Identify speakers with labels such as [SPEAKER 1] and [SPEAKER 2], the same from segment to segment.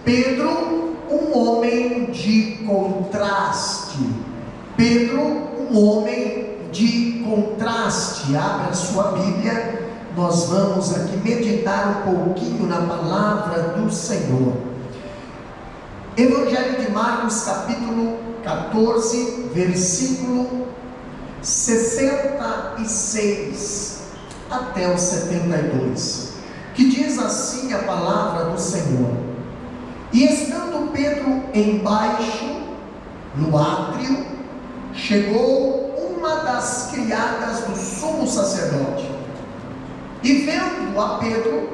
[SPEAKER 1] Pedro, um homem de contraste. Pedro, um homem de contraste. Abra a sua Bíblia, nós vamos aqui meditar um pouquinho na palavra do Senhor. Evangelho de Marcos, capítulo 14, versículo 66 até o 72, que diz assim a palavra do Senhor: E estando Pedro embaixo, no átrio, chegou uma das criadas do sumo sacerdote, e vendo a Pedro,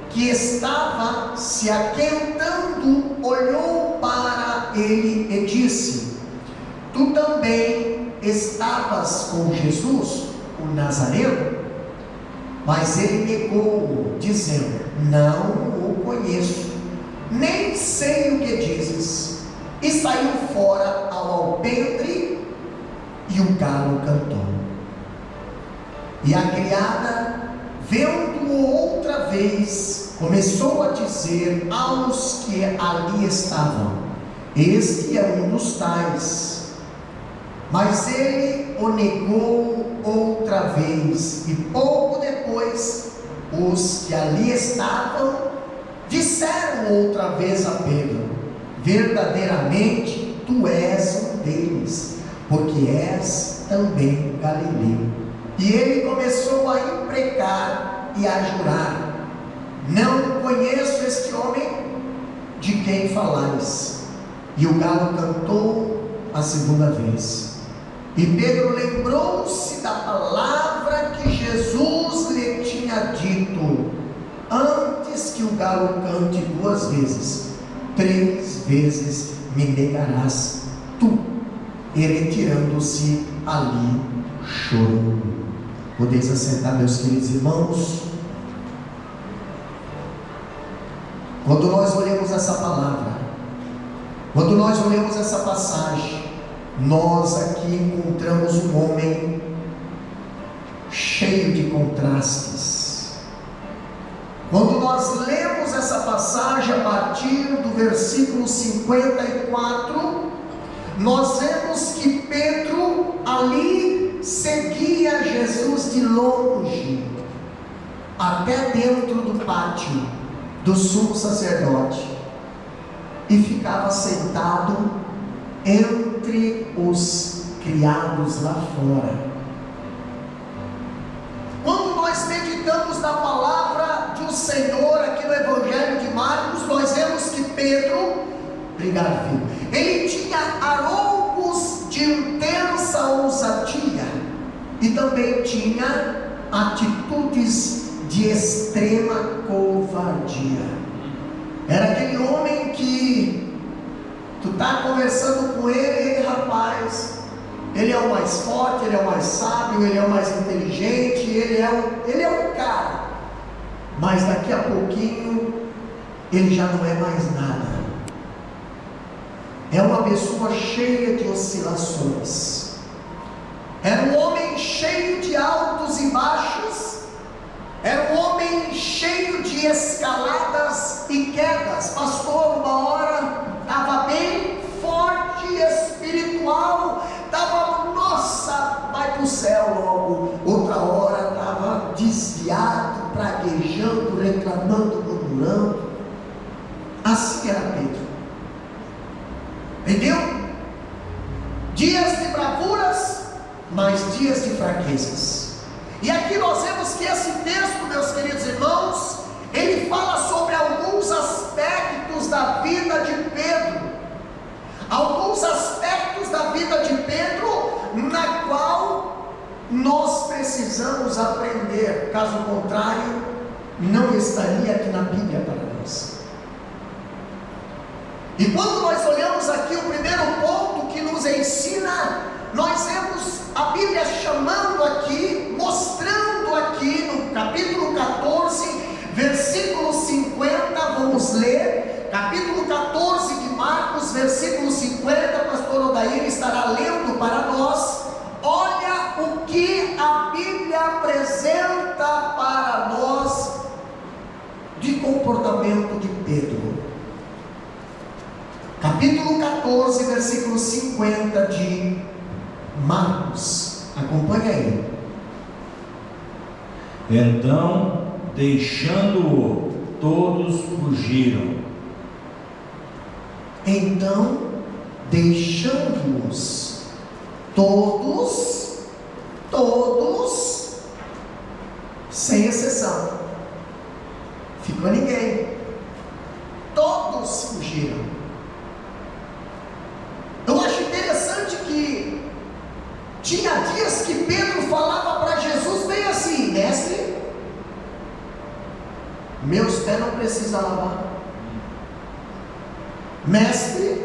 [SPEAKER 1] que estava se aquentando, olhou para ele e disse: Tu também estavas com Jesus, o Nazareno? Mas ele negou, dizendo: Não o conheço, nem sei o que dizes. E saiu fora ao alpendre, e o galo cantou. E a criada, vendo-o outra vez, começou a dizer aos que ali estavam: Este é um dos tais. Mas ele o negou outra vez, e pouco depois, os que ali estavam disseram outra vez a Pedro: Verdadeiramente tu és um deles, porque és também galileu. E ele começou a imprecar e a jurar: Não conheço este homem de quem falais. E o galo cantou a segunda vez. E Pedro lembrou-se da palavra que Jesus lhe tinha dito: Antes que o galo cante 2 vezes, 3 vezes me negarás tu. E retirando-se ali, chorou. Podeis assentar, meus queridos irmãos. Quando nós olhamos essa palavra, quando nós olhamos essa passagem, nós aqui encontramos um homem cheio de contrastes. Quando nós lemos essa passagem a partir do versículo 54, nós vemos que Pedro ali seguia Jesus de longe, até dentro do pátio do sumo sacerdote, e ficava sentado entre os criados lá fora. Quando nós meditamos na palavra do Senhor aqui no Evangelho de Marcos, nós vemos que Pedro, obrigado filho, ele tinha arroubos de intensa ousadia, e também tinha atitudes de extrema covardia. Era aquele homem que tu está conversando com ele, rapaz, ele é o mais forte, ele é o mais sábio, ele é o mais inteligente, ele é o cara, mas daqui a pouquinho ele já não é mais nada. É uma pessoa cheia de oscilações. Era um homem cheio de altos e baixos. Era um homem cheio de escaladas e quedas. Pastor, uma hora estava bem forte, espiritual, estava, nossa, vai para o céu logo. Outra hora estava desviado, praguejando, reclamando, murmurando. Assim era Pedro. Entendeu? Dias de bravuras, mas dias de fraquezas. E aqui nós vemos que esse texto, meus queridos irmãos, ele fala sobre alguns aspectos da vida de Pedro. Alguns aspectos da vida de Pedro, na qual nós precisamos aprender. Caso contrário, não estaria aqui na Bíblia para nós. E quando nós olhamos aqui o primeiro ponto que nos ensina, nós vemos a Bíblia chamando aqui, mostrando aqui no capítulo 14, versículo 50, vamos ler, capítulo 14 de Marcos, versículo 50, pastor Odair estará lendo para nós. Olha o que a Bíblia apresenta para nós de comportamento de Pedro. 14, versículo 50 de Marcos. Acompanha aí.
[SPEAKER 2] Então, deixando-o, todos fugiram.
[SPEAKER 1] Então, deixando-os, todos, sem exceção, ficou ninguém, todos fugiram. Eu acho interessante que tinha dias que Pedro falava para Jesus bem assim: mestre, meus pés não precisam lavar. Mestre,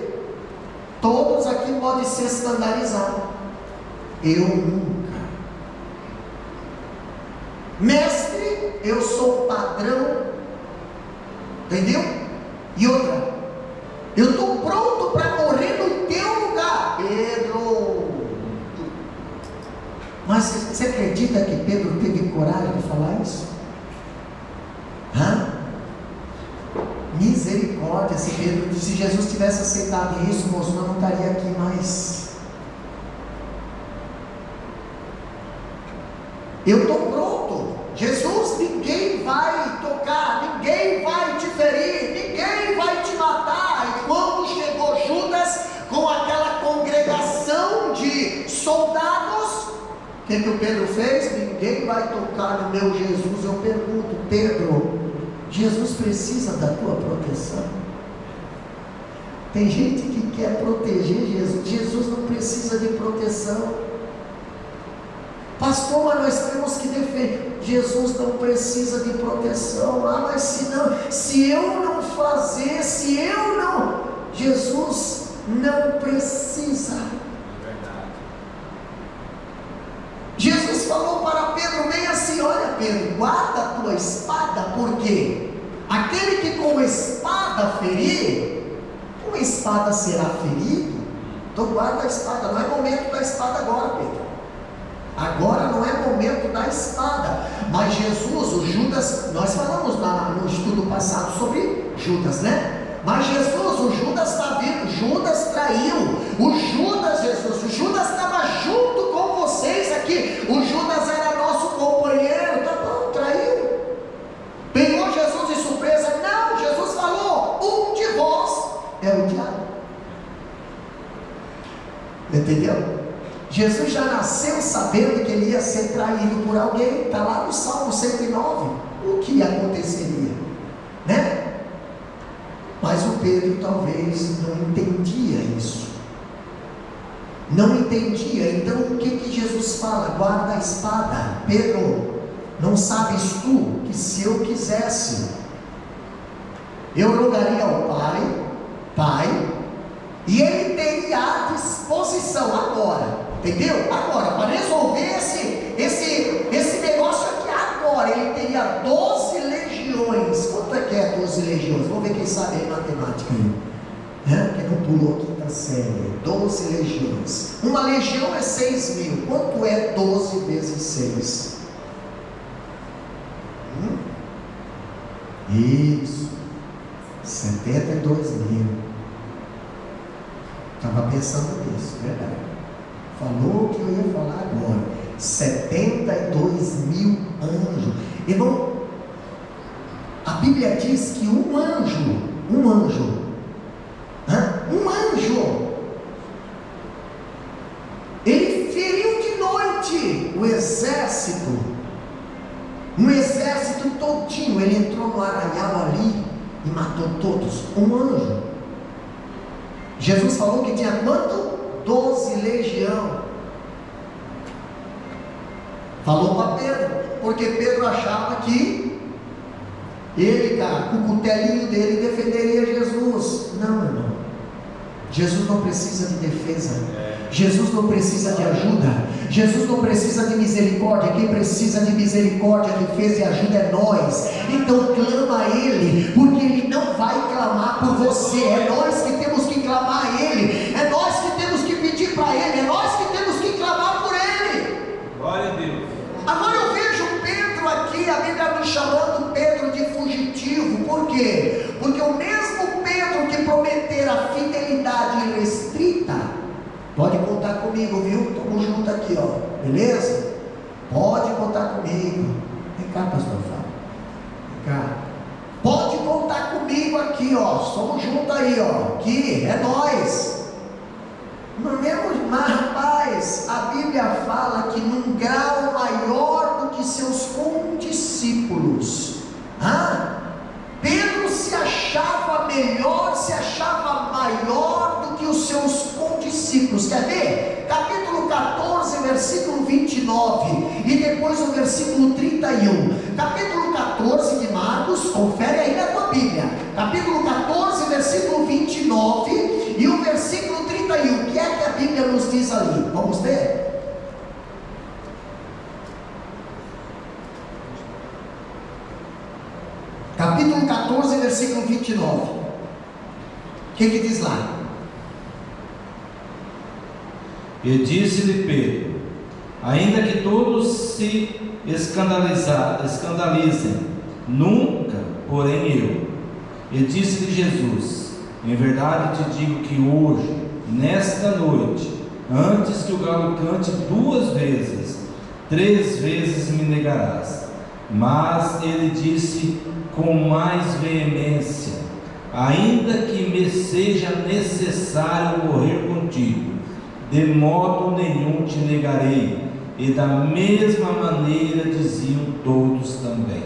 [SPEAKER 1] todos aqui podem se escandalizar, eu nunca. Mestre, eu sou padrão, entendeu? E outra, eu estou pronto para morrer no teu lugar. Pedro, mas você acredita que Pedro teve coragem de falar isso? Misericórdia, se Jesus tivesse aceitado isso, moço, eu não estaria aqui mais. Eu estou pronto. Jesus, ninguém vai tocar, ninguém vai te ferir, ninguém vai te matar. E quando chegou Judas com aquela congregação de soldados, o que o Pedro fez? Ninguém vai tocar no meu Jesus. Eu pergunto, Pedro, Jesus precisa da tua proteção? Tem gente que quer proteger Jesus. Jesus não precisa de proteção. Pastor, mas nós temos que defender. Jesus não precisa de proteção. Mas se eu não fazer, Jesus não precisa. Jesus falou para Pedro bem assim: olha Pedro, guarda a tua espada, porque aquele que com espada ferir, com espada será ferido. Então guarda a espada. Não é momento da espada agora, Pedro. Agora não é momento da espada. Mas Jesus, o Judas, nós falamos lá no estudo passado sobre Judas, né? Mas Jesus, o Judas está vindo, Judas traiu, o Judas estava junto com vocês aqui, o Judas era nosso companheiro, tá bom, traiu, pegou Jesus de surpresa. Não, Jesus falou, um de vós é o diabo. Entendeu? Jesus já nasceu sabendo que ele ia ser traído por alguém. Está lá no Salmo 109, o que aconteceria, né? Mas o Pedro talvez não entendia isso, não entendia. Então o que Jesus fala? Guarda a espada. Pedro, não sabes tu que se eu quisesse, eu rogaria ao Pai, e ele teria à disposição agora, entendeu? Agora, para resolver esse negócio aqui agora, ele teria 12 legiões. Quanto é que é 12 legiões? Vamos ver quem sabe aí matemática aí, que não pulou a quinta série. 12 legiões, uma legião é 6.000, quanto é 12 vezes 6? Isso, 72.000. Estava pensando nisso, verdade. Falou o que eu ia falar agora. 72.000 anjos. Irmão, a Bíblia diz que um anjo, ele feriu de noite o exército, um exército todinho. Ele entrou no arraial ali e matou todos. Um anjo. Jesus falou que tinha quanto? 12 legião. Falou para Pedro, porque Pedro achava que ele, cara, com o cutelinho dele defenderia Jesus. Não, irmão. Jesus não precisa de defesa. Jesus não precisa de ajuda. Jesus não precisa de misericórdia. Quem precisa de misericórdia, defesa e ajuda é nós. Então clama a Ele, porque Ele não vai clamar por você. É nós que temos que clamar a Ele. É nós que temos que pedir para Ele. É nós que temos que clamar por Ele.
[SPEAKER 2] Glória a Deus.
[SPEAKER 1] Agora eu vejo Pedro aqui, a Bíblia me chamando Pedro de fugitivo. Por quê? Porque o mesmo Pedro que prometeu prometer a fidelidade irrestrita, pode contar comigo, viu? Estamos juntos aqui, ó, beleza? Pode contar comigo. Vem cá, pastor Fábio. Vem cá. Pode contar comigo aqui, ó. Somos juntos aí, ó. Aqui, é nós. Mas rapaz, a Bíblia fala que num grau maior do que seus condiscípulos. Pedro se achava melhor, se achava maior do que os seus condiscípulos. Quer ver? Capítulo 14, versículo 29 e depois o versículo 31. Capítulo 14 de Marcos, confere aí na tua Bíblia. Capítulo 14, versículo 29 e o versículo 31. O que é que a Bíblia nos diz ali? Vamos ver? Capítulo 14, versículo 29. O que diz lá?
[SPEAKER 2] E disse-lhe Pedro: ainda que todos se escandalizem, nunca, porém eu. E disse-lhe Jesus: em verdade te digo que hoje, nesta noite, antes que o galo cante 2 vezes, 3 vezes me negarás. Mas ele disse com mais veemência: ainda que me seja necessário morrer contigo, de modo nenhum te negarei. E da mesma maneira diziam todos também.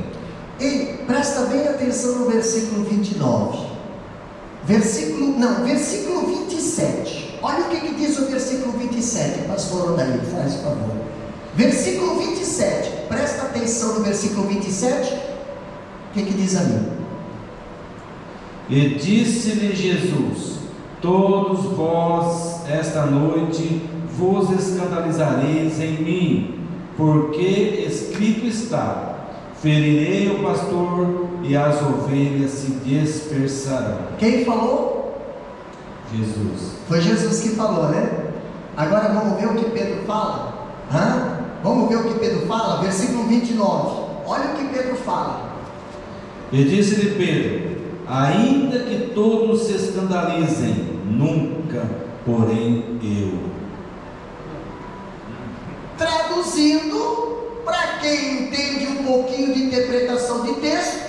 [SPEAKER 1] Ei, presta bem atenção no versículo 29. Versículo 27. Olha o que diz o versículo 27. Pastor Odair, faz favor. Versículo 27. Presta atenção no versículo 27. O que diz ali?
[SPEAKER 2] E disse-lhe Jesus: todos vós esta noite vos escandalizareis em mim, porque escrito está: ferirei o pastor e as ovelhas se dispersarão. Quem falou? Jesus.
[SPEAKER 1] Foi Jesus que falou, né? Agora vamos ver o que Pedro fala. Vamos ver o que Pedro fala? Versículo 29. Olha o que Pedro fala.
[SPEAKER 2] E disse-lhe Pedro: ainda que todos se escandalizem, nunca, porém eu.
[SPEAKER 1] Traduzindo, para quem entende um pouquinho de interpretação de texto,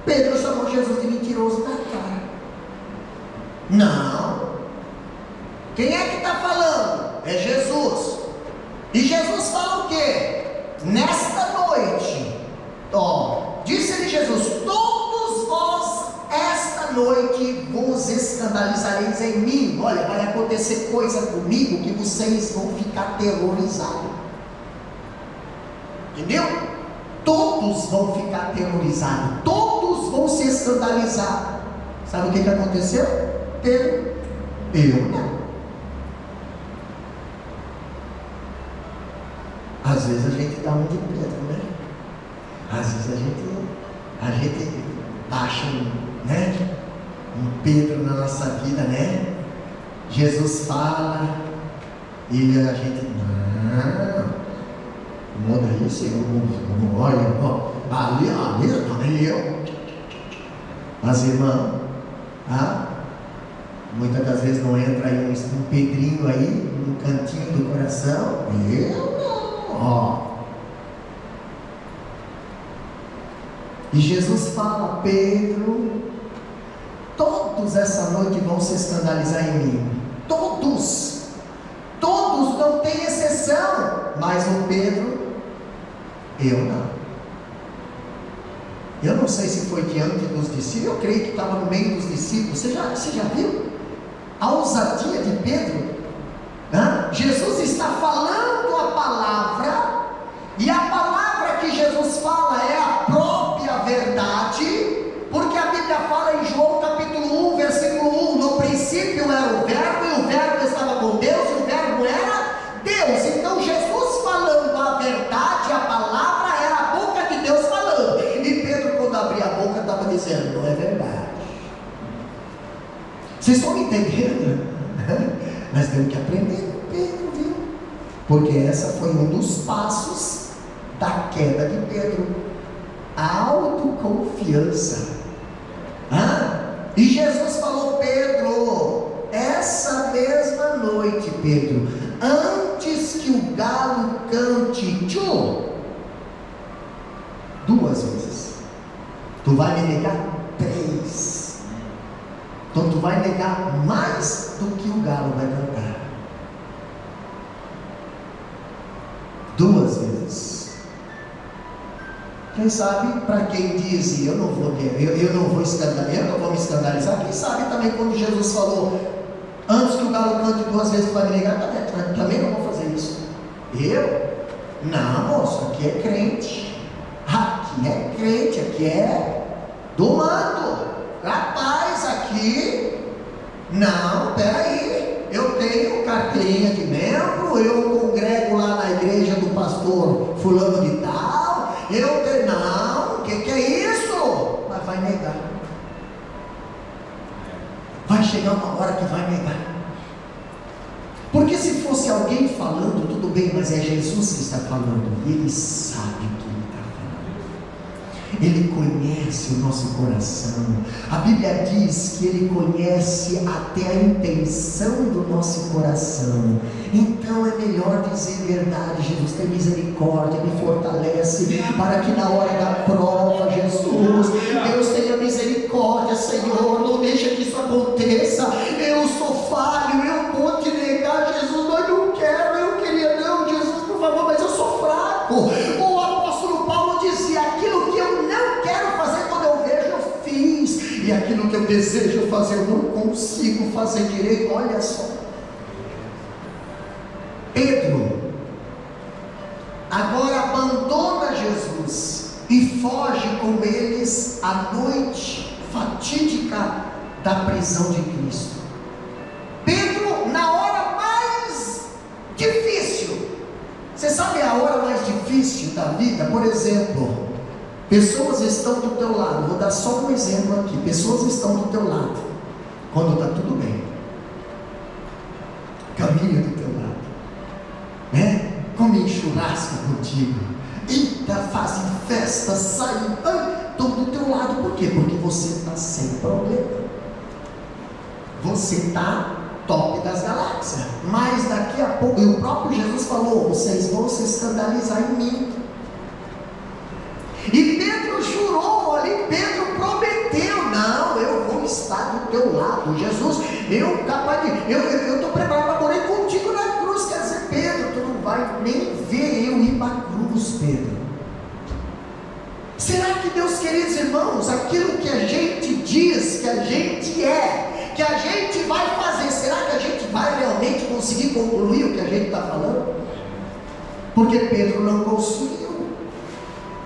[SPEAKER 1] Pedro chamou Jesus de mentiroso na cara. Não. Quem é que está falando? É Jesus. E Jesus fala o quê? Nesta noite, disse-lhe Jesus: todos vós esta noite vos escandalizareis em mim. Olha, vai acontecer coisa comigo que vocês vão ficar aterrorizados. Entendeu? Todos vão ficar aterrorizados, todos vão se escandalizar. Sabe o que aconteceu? Pedro: eu não. Às vezes a gente dá um de Pedro, né? Às vezes a gente acha um Pedro na nossa vida, né? Jesus fala e a gente não muda isso, olha, ali também eu. Mas irmão, muitas das vezes não entra aí um Pedrinho aí no cantinho do coração. Eu não. E Jesus fala: Pedro, todos essa noite vão se escandalizar em mim. Todos, não tem exceção. Mas o Pedro, eu não. Eu não sei se foi diante dos discípulos. Eu creio que estava no meio dos discípulos. Você já viu a ousadia de Pedro? Jesus está falando a palavra, e a palavra que Jesus fala é a própria verdade, porque a Bíblia fala em João capítulo 1, versículo 1: no princípio era o verbo, e o verbo estava com Deus, e o verbo era Deus. Então Jesus falando a verdade, a palavra era a boca de Deus falando, e Pedro, quando abria a boca, estava dizendo: não é verdade. Vocês estão me entendendo? Nós temos que aprender com Pedro, viu? Porque essa foi um dos passos da queda de Pedro: a autoconfiança. E Jesus falou: Pedro, Pedro: antes que o galo cante, duas vezes, tu vai me negar 3. Então tu vai negar mais do que o galo vai cantar. 2 vezes. Quem sabe, para quem diz, eu não vou me escandalizar, quem sabe também quando Jesus falou: antes que o galo cante 2 vezes, tu vai me negar, também não vou fazer isso. Eu? Não, moço, aqui é crente. Aqui é crente, aqui é do mando. Rapaz, aqui, não, peraí, eu tenho carteirinha de membro, eu congrego lá na igreja do pastor fulano de tal, eu tenho, não, o que é isso? Mas vai negar. Vai chegar uma hora que vai negar. Porque se fosse alguém falando, tudo bem, mas é Jesus que está falando, e Ele sabe o que Ele está falando. Ele conhece o nosso coração. A Bíblia diz que Ele conhece até a intenção do nosso coração. Então é melhor dizer verdade. Jesus, tem misericórdia, me fortalece, para que na hora da prova, Jesus, Deus tenha misericórdia, Senhor, não deixa que isso aconteça. Eu sou falho, eu vou te negar, Jesus, mas não quero, eu queria, não, Jesus, por favor, mas eu sou fraco. O apóstolo Paulo dizia: aquilo que eu não quero fazer, quando eu vejo, eu fiz, e aquilo que eu desejo fazer, eu não consigo fazer direito. Olha só, Pedro agora abandona Jesus e foge com eles à noite fatídica da prisão de Cristo. Pedro, na hora mais difícil, você sabe a hora mais difícil da vida? Por exemplo, pessoas estão do teu lado, vou dar só um exemplo aqui, pessoas estão do teu lado, quando está tudo bem, caminha do teu lado, né? Comem churrasco contigo, eita, fazem festa, saem, estão do teu lado. Por quê? Porque você está sem problema, você está top das galáxias. Mas daqui a pouco, e o próprio Jesus falou: vocês vão se escandalizar em mim. E Pedro jurou ali, Pedro prometeu: não, eu vou estar do teu lado, Jesus, eu estou preparado para morrer contigo na cruz. Quer dizer, Pedro, tu não vai nem ver eu ir para a cruz, Pedro. Será que, meus queridos irmãos, aquilo que a gente diz que a gente é, que a gente vai fazer, será que a gente vai realmente conseguir concluir o que a gente está falando? Porque Pedro não conseguiu.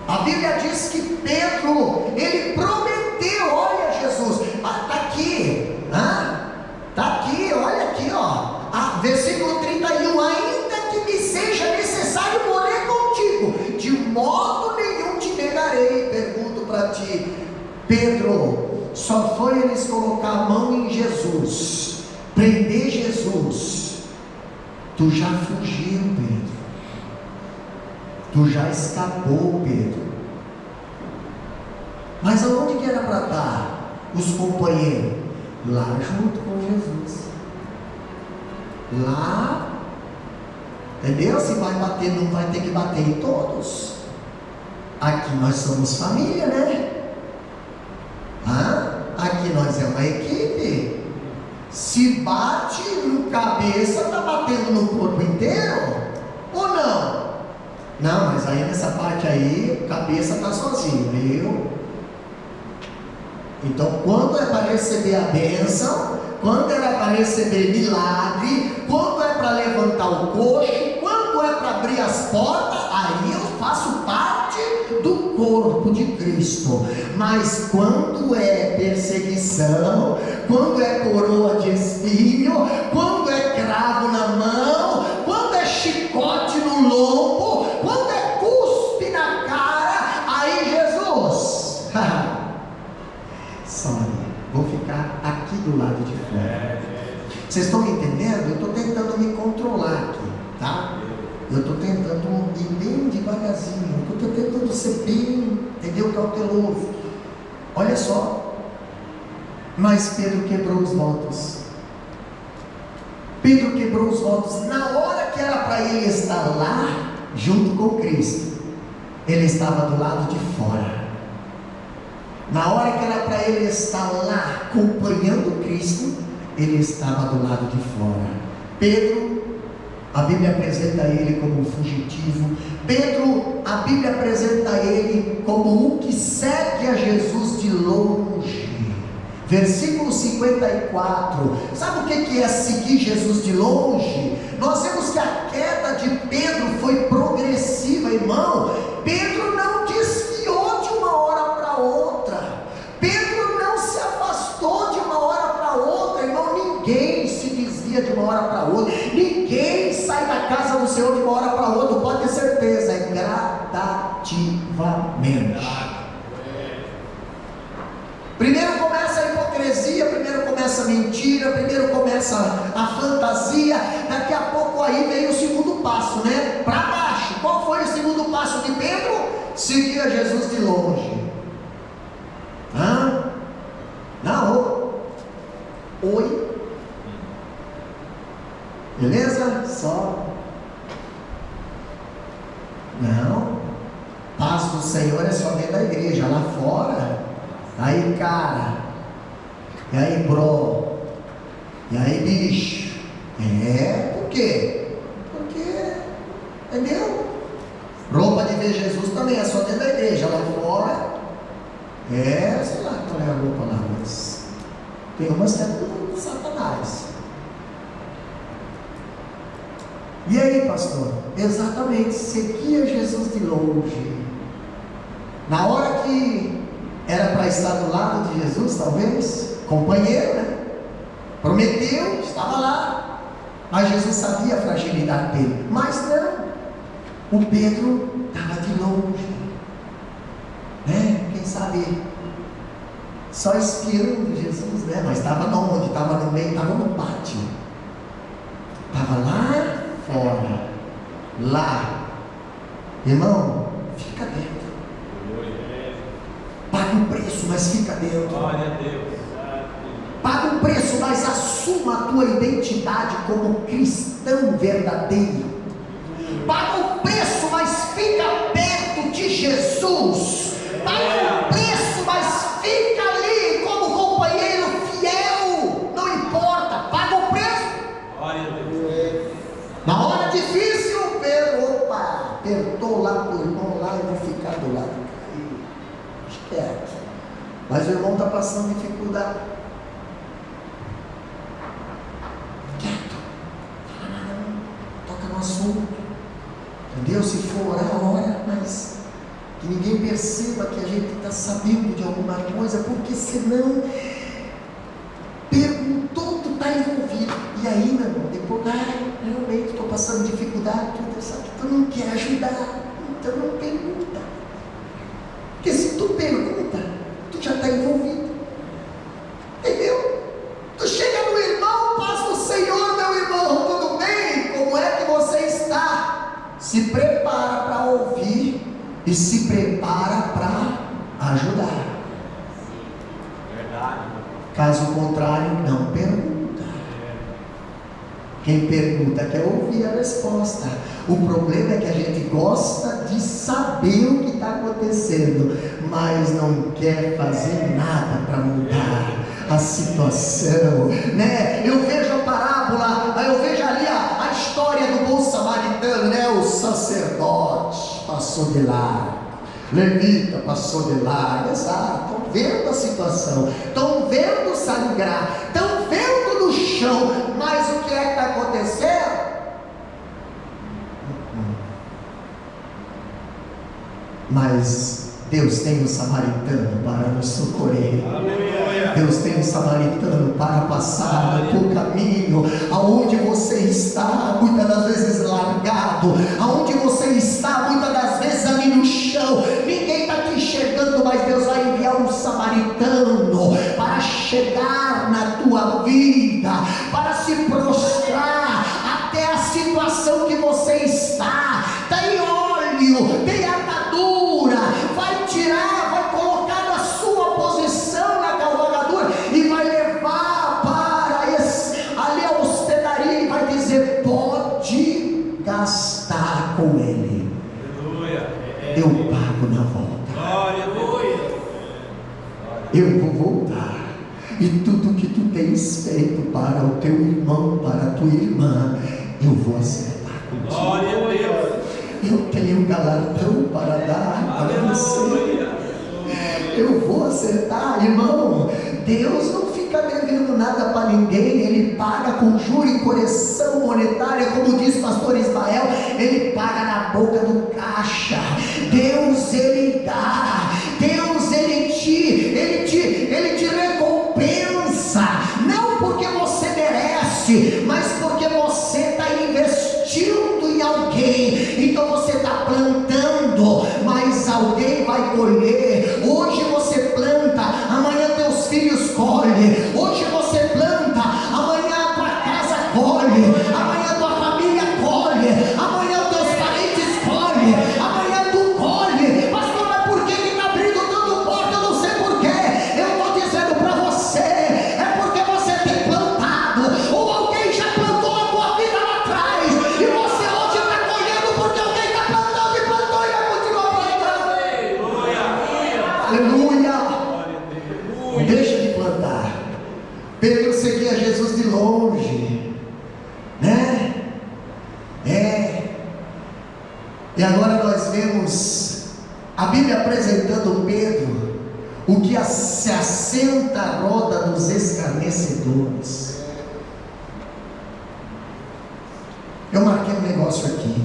[SPEAKER 1] A Bíblia diz que Pedro, ele prometeu: olha, Jesus, está aqui, olha aqui, versículo 31, ainda que me seja necessário morrer contigo, de modo nenhum te negarei. Pergunto para ti, Pedro, só foi eles colocar a mão em Jesus, prender Jesus, tu já fugiu, Pedro, tu já escapou, Pedro. Mas aonde que era para estar os companheiros? Lá junto com Jesus, lá, entendeu? Se vai bater, não vai ter que bater em todos. Aqui nós somos família, né? Aqui nós é uma equipe. Se bate no cabeça, está batendo no corpo inteiro, ou não? Não, mas aí nessa parte aí, cabeça está sozinho, viu? Então, quando é para receber a bênção, quando é para receber milagre, quando é para levantar o coxo, quando é para abrir as portas, aí eu faço parte do corpo de Cristo. Mas quando é perseguição, quando é coroa de espinho, quando é cravo na mão, quando é chicote no lombo, quando é cuspe na cara, aí Jesus, sorry, vou ficar aqui do lado de fora. Vocês estão me entendendo? Eu estou tentando me controlar aqui, tá? Eu estou tentando ir bem devagarzinho, eu estou tentando ser bem, entendeu? Cauteloso. Olha só, mas Pedro quebrou os votos. Pedro quebrou os votos. Na hora que era para ele estar lá, junto com Cristo, ele estava do lado de fora. Na hora que era para ele estar lá, acompanhando Cristo, ele estava do lado de fora. Pedro, a Bíblia apresenta ele como um fugitivo. Pedro, a Bíblia apresenta ele como um que segue a Jesus de longe. Versículo 54, sabe o que é seguir Jesus de longe? Nós vemos que a queda de Pedro foi progressiva, irmão. Pedro não desviou de uma hora para outra, Pedro não se afastou de uma hora para outra, irmão. Ninguém se desvia de uma hora para outra, ninguém sai da casa do Senhor de uma hora para outra, pode ter certeza, é gradativamente. Primeiro começa a hipocrisia, primeiro começa a mentira, primeiro começa a fantasia, daqui a pouco aí vem o segundo passo, né? Para baixo. Qual foi o segundo passo de Pedro? Seguir a Jesus de longe. Não. Oi? Beleza? Só. Não. Paz do Senhor é só dentro da igreja, lá fora. Aí cara, e aí bro, e aí bicho, por quê? Porque, entendeu? Roupa de ver Jesus também é só dentro da igreja, lá fora, sei lá qual é a roupa lá, mas tem umas que é do Satanás. E aí pastor? Exatamente, seguia Jesus de longe, na hora que era para estar do lado de Jesus, talvez, companheiro, né? Prometeu, estava lá, mas Jesus sabia a fragilidade dele, mas não, o Pedro estava de longe, né? Quem sabe, só espiando Jesus, né? Mas estava onde? Estava no meio, estava no pátio, estava lá fora, lá, irmão, fica dentro. Paga um preço, mas fica dentro.
[SPEAKER 2] Glória a Deus.
[SPEAKER 1] Paga um preço, mas assuma a tua identidade como cristão verdadeiro. Paga um preço, mas fica perto de Jesus. Paga um preço, mas fica ali como companheiro fiel. Não importa, paga o preço.
[SPEAKER 2] Glória a Deus.
[SPEAKER 1] Na hora difícil, Pedro, apertou lá pro irmão lá, eu vou ficar do lado. Mas o irmão está passando dificuldade. Quieto. Toca no assunto. Entendeu? Se for orar, ora, mas que ninguém perceba que a gente está sabendo de alguma coisa, porque senão perguntou, tu está envolvido. E aí, meu irmão, depois, realmente estou passando dificuldade, só que tu não quer ajudar, então não pergunta. Porque se tu pergunta, tu já está envolvido. Entendeu? Tu chega no irmão, paz do Senhor, meu irmão, tudo bem? Como é que você está? Se prepara para ouvir e se prepara para ajudar.
[SPEAKER 2] Verdade.
[SPEAKER 1] Caso contrário, não pergunta. Quem pergunta quer ouvir a resposta. O problema é que a gente gosta de saber o que está acontecendo, mas não quer fazer nada para mudar a situação, né? Eu vejo a parábola, eu vejo ali a história do bom samaritano, né? O sacerdote passou de largo, levita passou de largo, exato. Estão vendo a situação, estão vendo sangrar, estão vendo no chão, mas o que é que está acontecendo? Mas Deus tem um samaritano para nos socorrer. Aleluia. Deus tem um samaritano para passar no teu caminho, aonde você está, muitas das vezes largado, aonde você está, muitas das vezes ali no chão, ninguém está te enxergando, mas Deus vai enviar um samaritano para chegar na tua vida, para se prostrar até a situação que você está. Tem óleo, tem atadura, vai tirar, vai colocar na sua posição na cavalgadura e vai levar para ali a hospedaria, vai e tudo que tu tens feito para o teu irmão, para a tua irmã, eu vou acertar contigo.
[SPEAKER 3] Glória a Deus.
[SPEAKER 1] Eu tenho galardão para dar para você. Eu vou acertar, irmão. Deus não fica devendo nada para ninguém. Ele paga com juros e correção monetária, como diz pastor Ismael. Ele paga na boca do caixa. Deus, ele dá. Deus, ele te recompensa, não porque você merece, mas porque você está investindo em alguém. Então você está plantando, mas alguém vai colher. Hoje você planta, amanhã teus filhos colhem. Hoje você planta, amanhã a tua casa colhe, amanhã a tua família colhe, amanhã os teus parentes colhem, amanhã tu colhe. Pastor, mas por que está abrindo tanto porta? Eu não sei por quê. Eu estou dizendo para você, é porque você tem plantado, ou alguém já plantou a tua vida lá atrás, e você hoje está colhendo porque alguém está plantando e plantou e vai continuar plantando. Aleluia. Não deixa de plantar. Pedro seguia Jesus de longe, né? E agora nós vemos a Bíblia apresentando Pedro, o que se assenta à roda dos escarnecedores. Eu marquei um negócio aqui,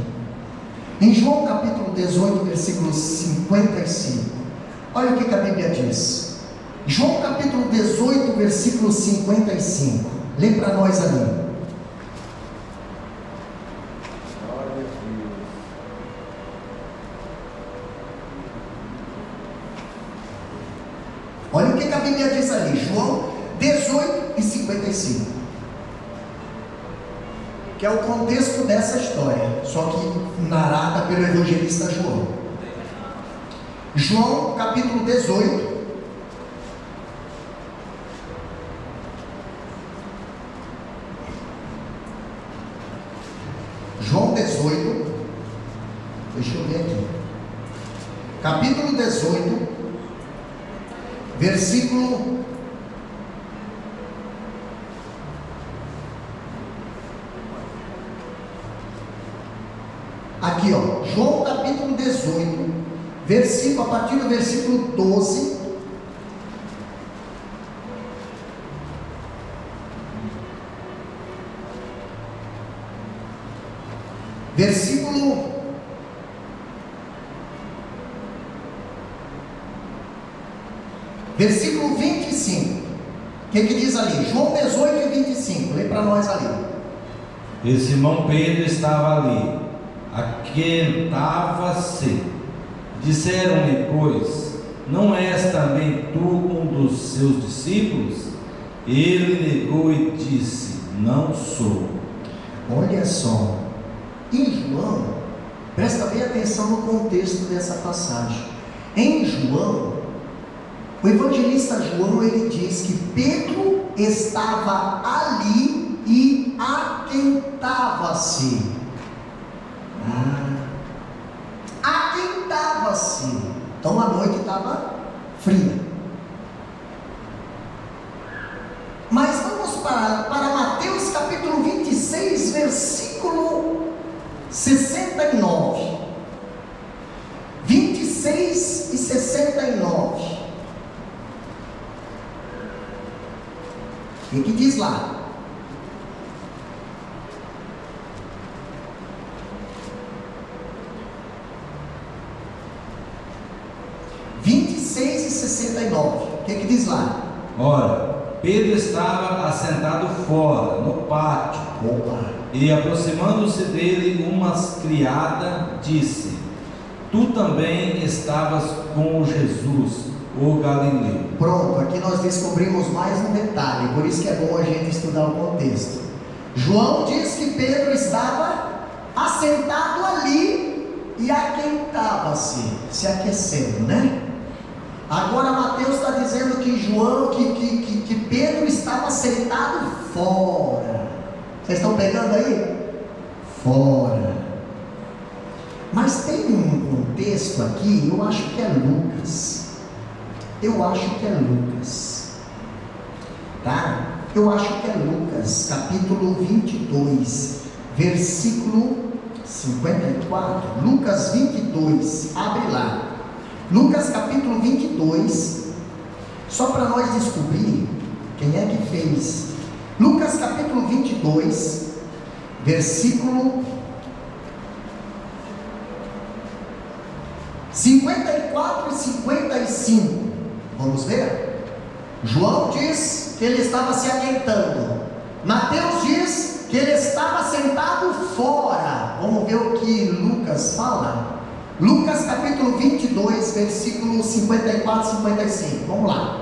[SPEAKER 1] em João capítulo 18, versículo 55. Olha o que a Bíblia diz. João capítulo 18, versículo 55. Lê para nós ali. Olha o que a Bíblia diz ali. João 18 e 55. Que é o contexto dessa história, só que narrada pelo evangelista João. João capítulo 18. João 18, deixa eu ver aqui, capítulo 18, versículo aqui, ó, João capítulo 18, versículo, a partir do versículo 12, versículo 25. O que diz ali? João 18 e 25. Lê para nós ali.
[SPEAKER 2] E Simão Pedro estava ali, aquentava-se. Disseram-lhe, pois, não és também tu um dos seus discípulos? Ele negou e disse, não sou.
[SPEAKER 1] Olha só, em João, presta bem atenção no contexto dessa passagem. Em João, o evangelista João, ele diz que Pedro estava ali e aquentava-se. Aquentava-se. Então a noite estava fria. Mas vamos para Mateus capítulo 26, versículo 69. 26 e 69. O que diz lá? E 69. O que diz lá?
[SPEAKER 2] Ora, Pedro estava assentado fora, no pátio.
[SPEAKER 1] Opa.
[SPEAKER 2] E aproximando-se dele, uma criada disse: Tu também estavas com Jesus, o Galileu.
[SPEAKER 1] Pronto, aqui nós descobrimos mais um detalhe, por isso que é bom a gente estudar o contexto. João diz que Pedro estava assentado ali e aquentava-se, se aquecendo, né? Agora Mateus está dizendo que João, que Pedro estava sentado fora. Vocês estão pegando aí? Fora. Mas tem um contexto aqui, eu acho que é Lucas. tá? Eu acho que é Lucas, capítulo 22, versículo 54. Lucas 22, abre lá. Lucas capítulo 22, só para nós descobrir quem é que fez. Lucas capítulo 22, versículo 54 e 55. Vamos ver? João diz que ele estava se aquentando. Mateus diz que ele estava sentado fora. Vamos ver o que Lucas fala. Lucas capítulo 22, versículo 54 e 55. Vamos lá.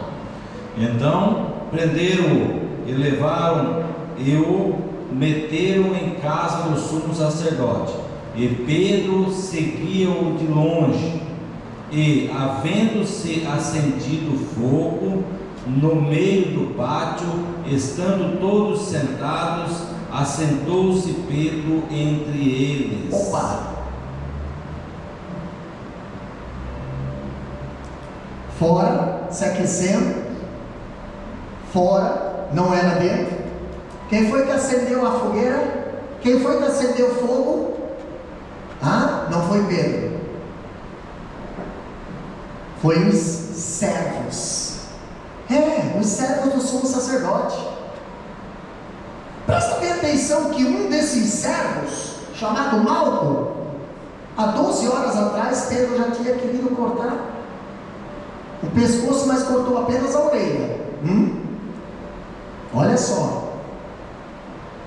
[SPEAKER 2] Então prenderam-o e levaram e o meteram em casa do sumo sacerdote. E Pedro seguia-o de longe. E, havendo-se acendido fogo no meio do pátio, estando todos sentados, assentou-se Pedro entre eles.
[SPEAKER 1] Opa! Fora, se aquecendo. Fora, não era dentro. Quem foi que acendeu a fogueira? Quem foi que acendeu o fogo? Ah, não foi Pedro. Foi os servos. Os servos do sumo sacerdote. Presta bem atenção que um desses servos, chamado Malco, há 12 horas atrás, Pedro já tinha querido cortar o pescoço, mas cortou apenas a orelha. Olha só.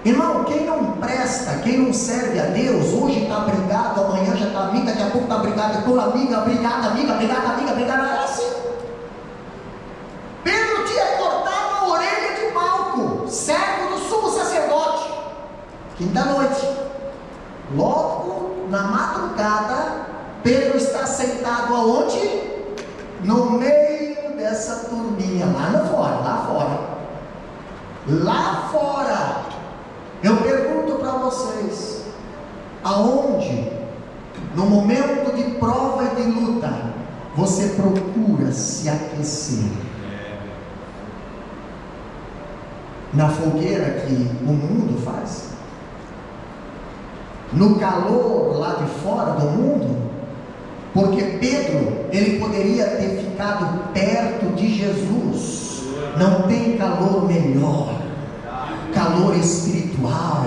[SPEAKER 1] Irmão, quem não presta, quem não serve a Deus, hoje está brigado, amanhã já está amigo, daqui a pouco está brigado, tua amiga, brigada, é assim. Pedro tinha cortado a orelha de Malco, servo do sumo sacerdote, quinta-noite. Logo, na madrugada, Pedro está sentado aonde? No meio dessa turminha, lá fora. Eu pergunto para vocês, aonde, no momento de prova e de luta, você procura se aquecer? Na fogueira que o mundo faz? No calor lá de fora do mundo? Porque Pedro, ele poderia ter ficado perto de Jesus. Não tem calor melhor. Calor espiritual,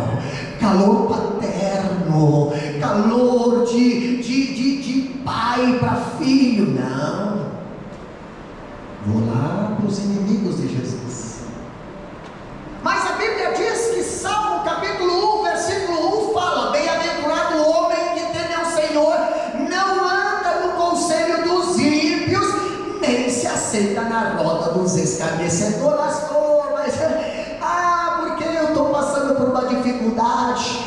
[SPEAKER 1] calor paterno, calor de pai para filho. Não, vou lá para os inimigos de Jesus. Mas a Bíblia diz que Salmo capítulo 1, versículo 1 fala: bem-aventurado o homem que teme ao Senhor, não anda no conselho dos ímpios, nem se aceita na roda dos escarnecedores. Pastor, mas porque eu estou passando por uma dificuldade.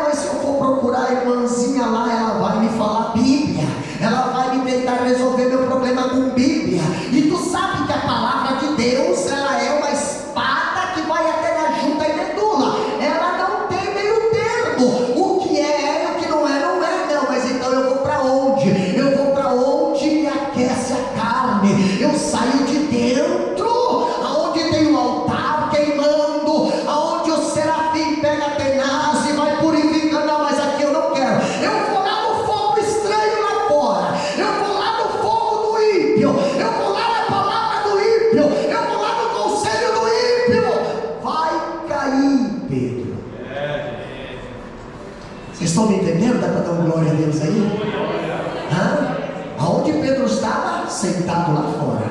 [SPEAKER 1] Mas se eu for procurar a irmãzinha lá, ela vai me falar Bíblia, ela vai me tentar resolver meu problema com Bíblia. E tu sabe que a palavra de Deus, ela é uma espada que vai até na junta e medula. Ela não tem meio termo. O que é, o que não é, não é. Não, mas então eu vou para onde? Eu vou para onde me aquece a carne. Eu saio de dentro, aonde tem o altar queimando, aonde o serafim pega tenaz e vai purificando. Não, mas aqui eu não quero. Eu vou lá no fogo estranho lá fora. Eu vou lá no fogo do ímpio. Eu vou lá na palavra do ímpio. Eu vou lá no conselho do ímpio. Vai cair, Pedro. Vocês estão me entendendo? Dá para dar uma glória a Deus aí? Aonde Pedro estava? Sentado lá fora.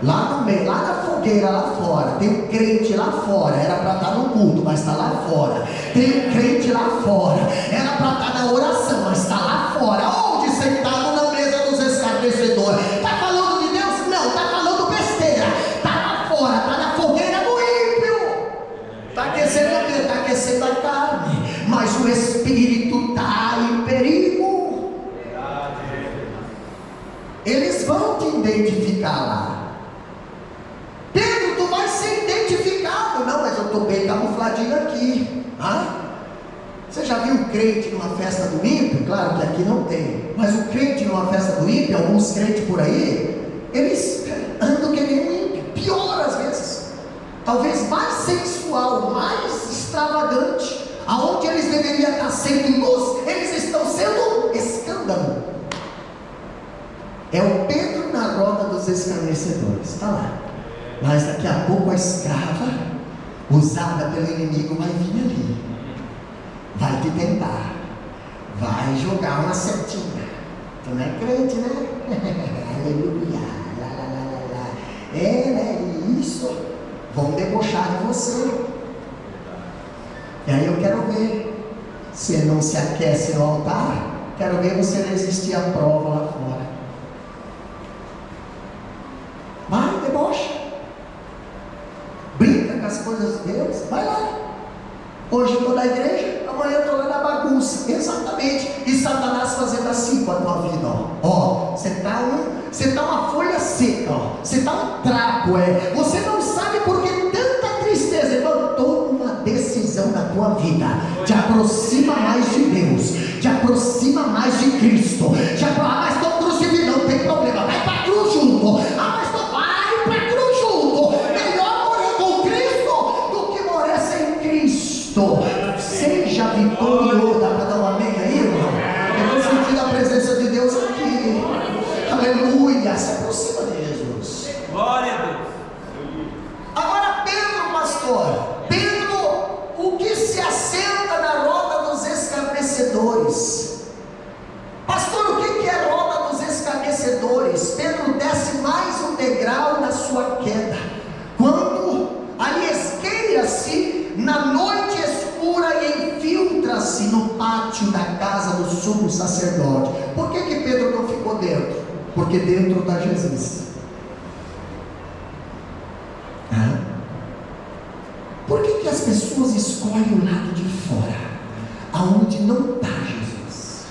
[SPEAKER 1] Lá no meio, lá na fogueira lá fora, tem um crente lá fora, era para estar no culto, mas está lá fora. Tem um crente lá fora, era para estar na oração, mas está lá fora. Onde? Sentado na mesa dos escarnecedores. Está falando de Deus? Não, está falando besteira. Está lá fora, está na fogueira do ímpio. Está aquecendo o quê? Está aquecendo a carne, mas o espírito está em perigo. Eles vão te identificar lá. Pedro, tu vai ser identificado. Não, mas eu estou bem camufladinho aqui. Você já viu um crente numa festa do ímpio? Claro que aqui não tem. Mas o crente numa festa do ímpio, alguns crentes por aí, eles andam que nem um ímpio. Pior às vezes. talvez mais sensual, mais extravagante, aonde eles deveriam estar sendo luz, eles estão sendo escândalo. É o Pedro na roda dos escarnecedores, está lá. Mas daqui a pouco a escrava, usada pelo inimigo, vai vir ali, vai te tentar, vai jogar uma setinha. Tu não é crente, né? Aleluia, lá, lá, lá, lá, lá. É, né? Isso, vão debochar de você. E aí eu quero ver, se não se aquece no altar, quero ver você resistir à prova lá fora. Vai, debocha, brinca com as coisas de Deus, vai lá. Hoje estou na igreja, amanhã estou lá na bagunça. Exatamente. E Satanás fazendo assim com a tua vida, ó. Você está uma folha seca, ó. Você está um trapo, Você não sabe por que tanta tristeza. Irmão, toma uma decisão na tua vida. Te aproxima mais de Deus. Te aproxima mais de Cristo. Mas estou crucificado, não tem problema. Vai para a cruz junto. Mas vai para a cruz junto. Melhor morrer com Cristo do que morrer sem Cristo. Seja vitorioso. Dá para dar um amém aí, irmão? Eu estou sentindo a presença de Deus aqui. Aleluia. Se aproxima de Jesus.
[SPEAKER 2] Glória a Deus.
[SPEAKER 1] Agora Pedro, pastor, o que se assenta na roda dos escarnecedores? Pastor, o que é a roda dos escarnecedores? Pedro desce mais um degrau na sua queda, quando ali esgueira-se na noite escura e infiltra-se no pátio da casa do sumo sacerdote. Por que Pedro não ficou dentro? Porque dentro está Jesus. Por que as pessoas escolhem o lado de fora, aonde não está Jesus,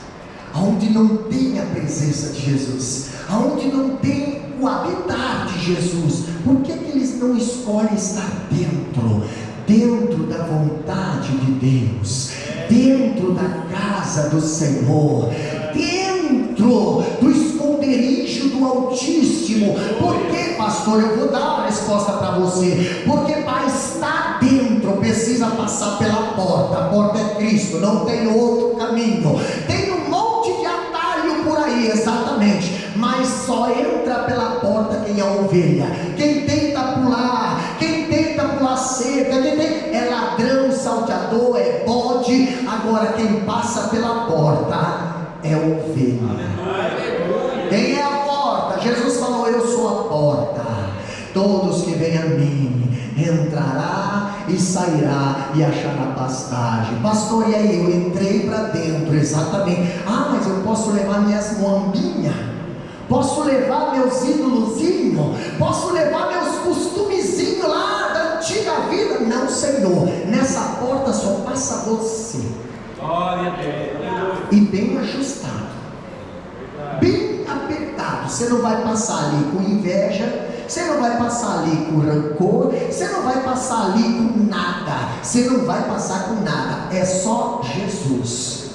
[SPEAKER 1] aonde não tem a presença de Jesus, aonde não tem o habitar de Jesus? Por que eles não escolhem estar dentro da vontade de Deus, dentro da casa do Senhor, dentro do esconderijo do Altíssimo? Por que, pastor? Eu vou dar uma resposta para você. Porque para estar dentro precisa passar pela porta. A porta é Cristo, não tem outro caminho. Tem um monte de atalho por aí, exatamente, mas só entra pela porta quem é ovelha. Quem tenta pular cerca, é ladrão, salteador, é bode. Agora quem passa pela porta é ovelha. Quem é a porta? Jesus falou: eu sou a porta. Todos que vêm a mim entrará e sairá e achará pastagem. Pastor, e aí? Eu entrei para dentro, exatamente. Mas eu posso levar minhas moambinhas, posso levar meus ídolozinhos, posso levar meus costumezinhos lá da antiga vida. Não, Senhor, nessa porta só passa você.
[SPEAKER 2] Glória a Deus.
[SPEAKER 1] E bem ajustado, bem apertado. Você não vai passar ali com inveja, você não vai passar ali com rancor, você não vai passar ali com nada, você não vai passar com nada. É só Jesus.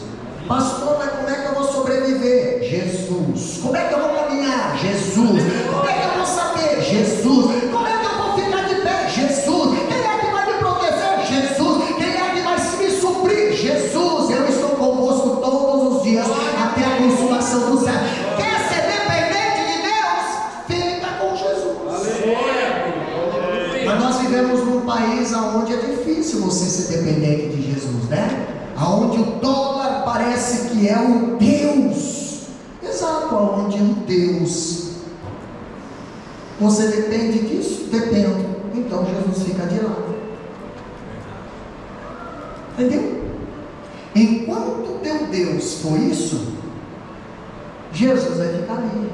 [SPEAKER 1] Pastor, mas como é que eu vou sobreviver? Jesus. Como é que eu vou caminhar? Jesus. Como é que eu vou saber? Jesus. Como é que eu vou ficar de pé? Jesus. Quem é que vai me proteger? Jesus. Quem é que vai me suprir? Jesus. Eu estou convosco todos os dias até a consumação do céu. Quer ser dependente de Deus? Fica com Jesus. Mas nós vivemos num país onde é difícil você ser dependente de Jesus, né? Aonde o dólar parece que é o Deus. Exato, aonde o Deus. Você depende disso? Dependo. Então Jesus fica de lado. Entendeu? Enquanto teu Deus for isso, Jesus vai ficar ali.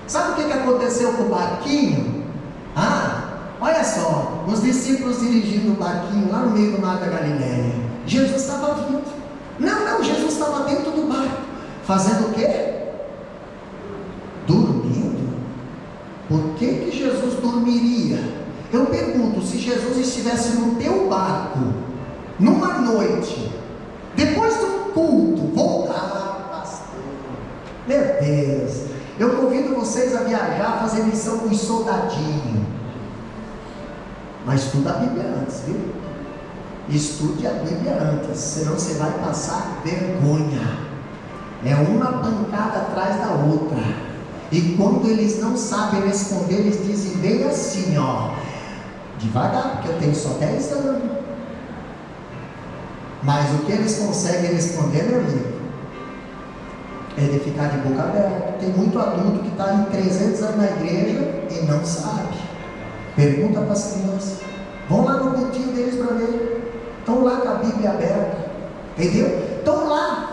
[SPEAKER 1] Sabe o que aconteceu com o barquinho? Olha só, os discípulos dirigindo o barquinho lá no meio do mar da Galileia. Jesus estava vindo. Não, Jesus estava dentro do barco. Fazendo o quê? Dormindo. Por que Jesus dormiria? Eu pergunto, se Jesus estivesse no teu barco, numa noite, depois do culto, voltar, pastor, meu Deus, eu convido vocês a viajar, fazer missão com os soldadinhos. Mas estuda a Bíblia antes, viu? Estude a Bíblia antes, senão você vai passar vergonha. É uma pancada atrás da outra. E quando eles não sabem responder, eles dizem bem assim, ó, devagar, porque eu tenho só 10 anos. Mas o que eles conseguem responder, meu amigo, é de ficar de boca aberta. Tem muito adulto que está em 300 anos na igreja e não sabe. Pergunta para as crianças. Vão lá no cultinho deles para ver. Estão lá com a Bíblia aberta. Entendeu? Estão lá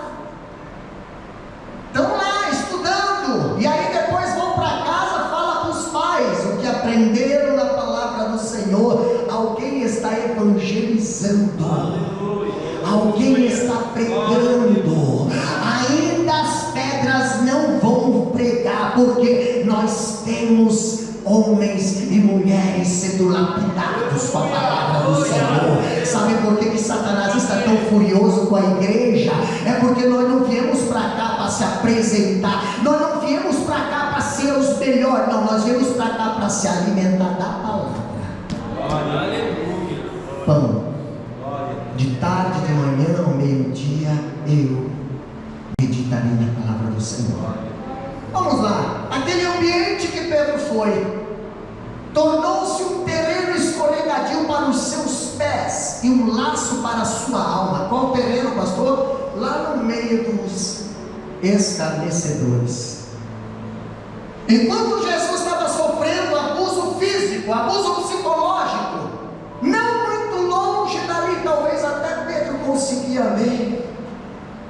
[SPEAKER 1] estudando. E aí depois vão para casa, fala para os pais o que aprenderam na palavra do Senhor. Alguém está evangelizando. Alguém está pregando. Ainda as pedras não vão pregar, porque nós temos homens e mulheres sendo lapidados com a palavra do Senhor. Sabe por que Satanás está tão furioso com a igreja? É porque nós não viemos para cá para se apresentar, nós não viemos para cá para ser os melhores, não, nós viemos para cá para se alimentar da palavra.
[SPEAKER 2] Aleluia.
[SPEAKER 1] Pão. De tarde, de manhã, ao meio-dia, eu meditarei na palavra do Senhor. Vamos lá. Aquele ambiente que Pedro foi tornou-se um terreno escorregadio para os seus pés e um laço para a sua alma. Qual terreno, pastor? Lá no meio dos escarnecedores. Enquanto Jesus estava sofrendo abuso físico, abuso psicológico, não muito longe dali, talvez até Pedro conseguia ver,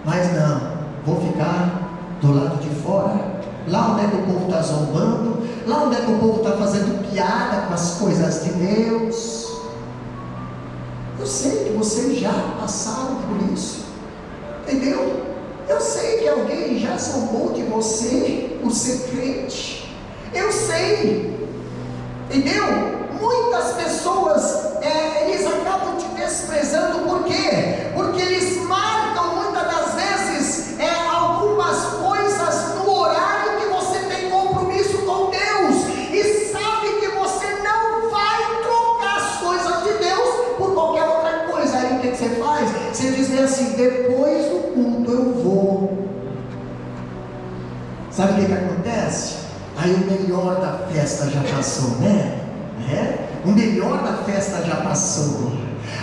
[SPEAKER 1] mas não, vou ficar do lado de fora, lá onde é que o povo está zombando, lá onde é que o povo está fazendo piada com as coisas de Deus. Eu sei que vocês já passaram por isso, entendeu? Eu sei que alguém já zombou de você por ser crente, eu sei, entendeu? Muitas pessoas, eles acabam te desprezando. Por quê? Porque eles marcam muitas das vezes algumas coisas no horário que você tem compromisso com Deus, e sabe que você não vai trocar as coisas de Deus por qualquer outra coisa. Aí o que você faz? Você diz assim: depois do culto eu vou. Sabe o que acontece? Aí o melhor da festa já passou, né? O melhor da festa já passou.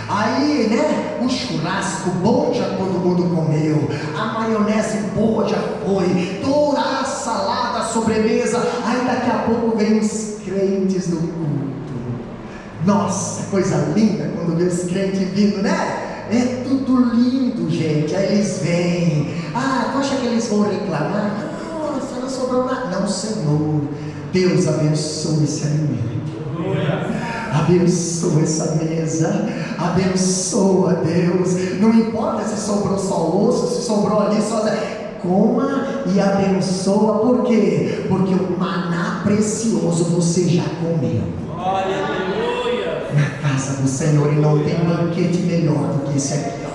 [SPEAKER 1] Aí, né, o churrasco bom já todo mundo comeu, a maionese boa já foi, toda a salada, a sobremesa. Aí daqui a pouco vem os crentes do culto. Nossa, coisa linda quando vê os crentes vindo, né? É tudo lindo, gente. Aí eles vêm. Tu acha que eles vão reclamar? Nossa, não sobrou nada. Não, Senhor, Deus abençoe esse alimento, abençoa essa mesa, abençoa, Deus. Não importa se sobrou só osso, se sobrou ali só. Coma e abençoa. Por quê? Porque o maná precioso você já comeu.
[SPEAKER 2] Aleluia.
[SPEAKER 1] Na casa do Senhor, e não tem banquete melhor do que esse aqui,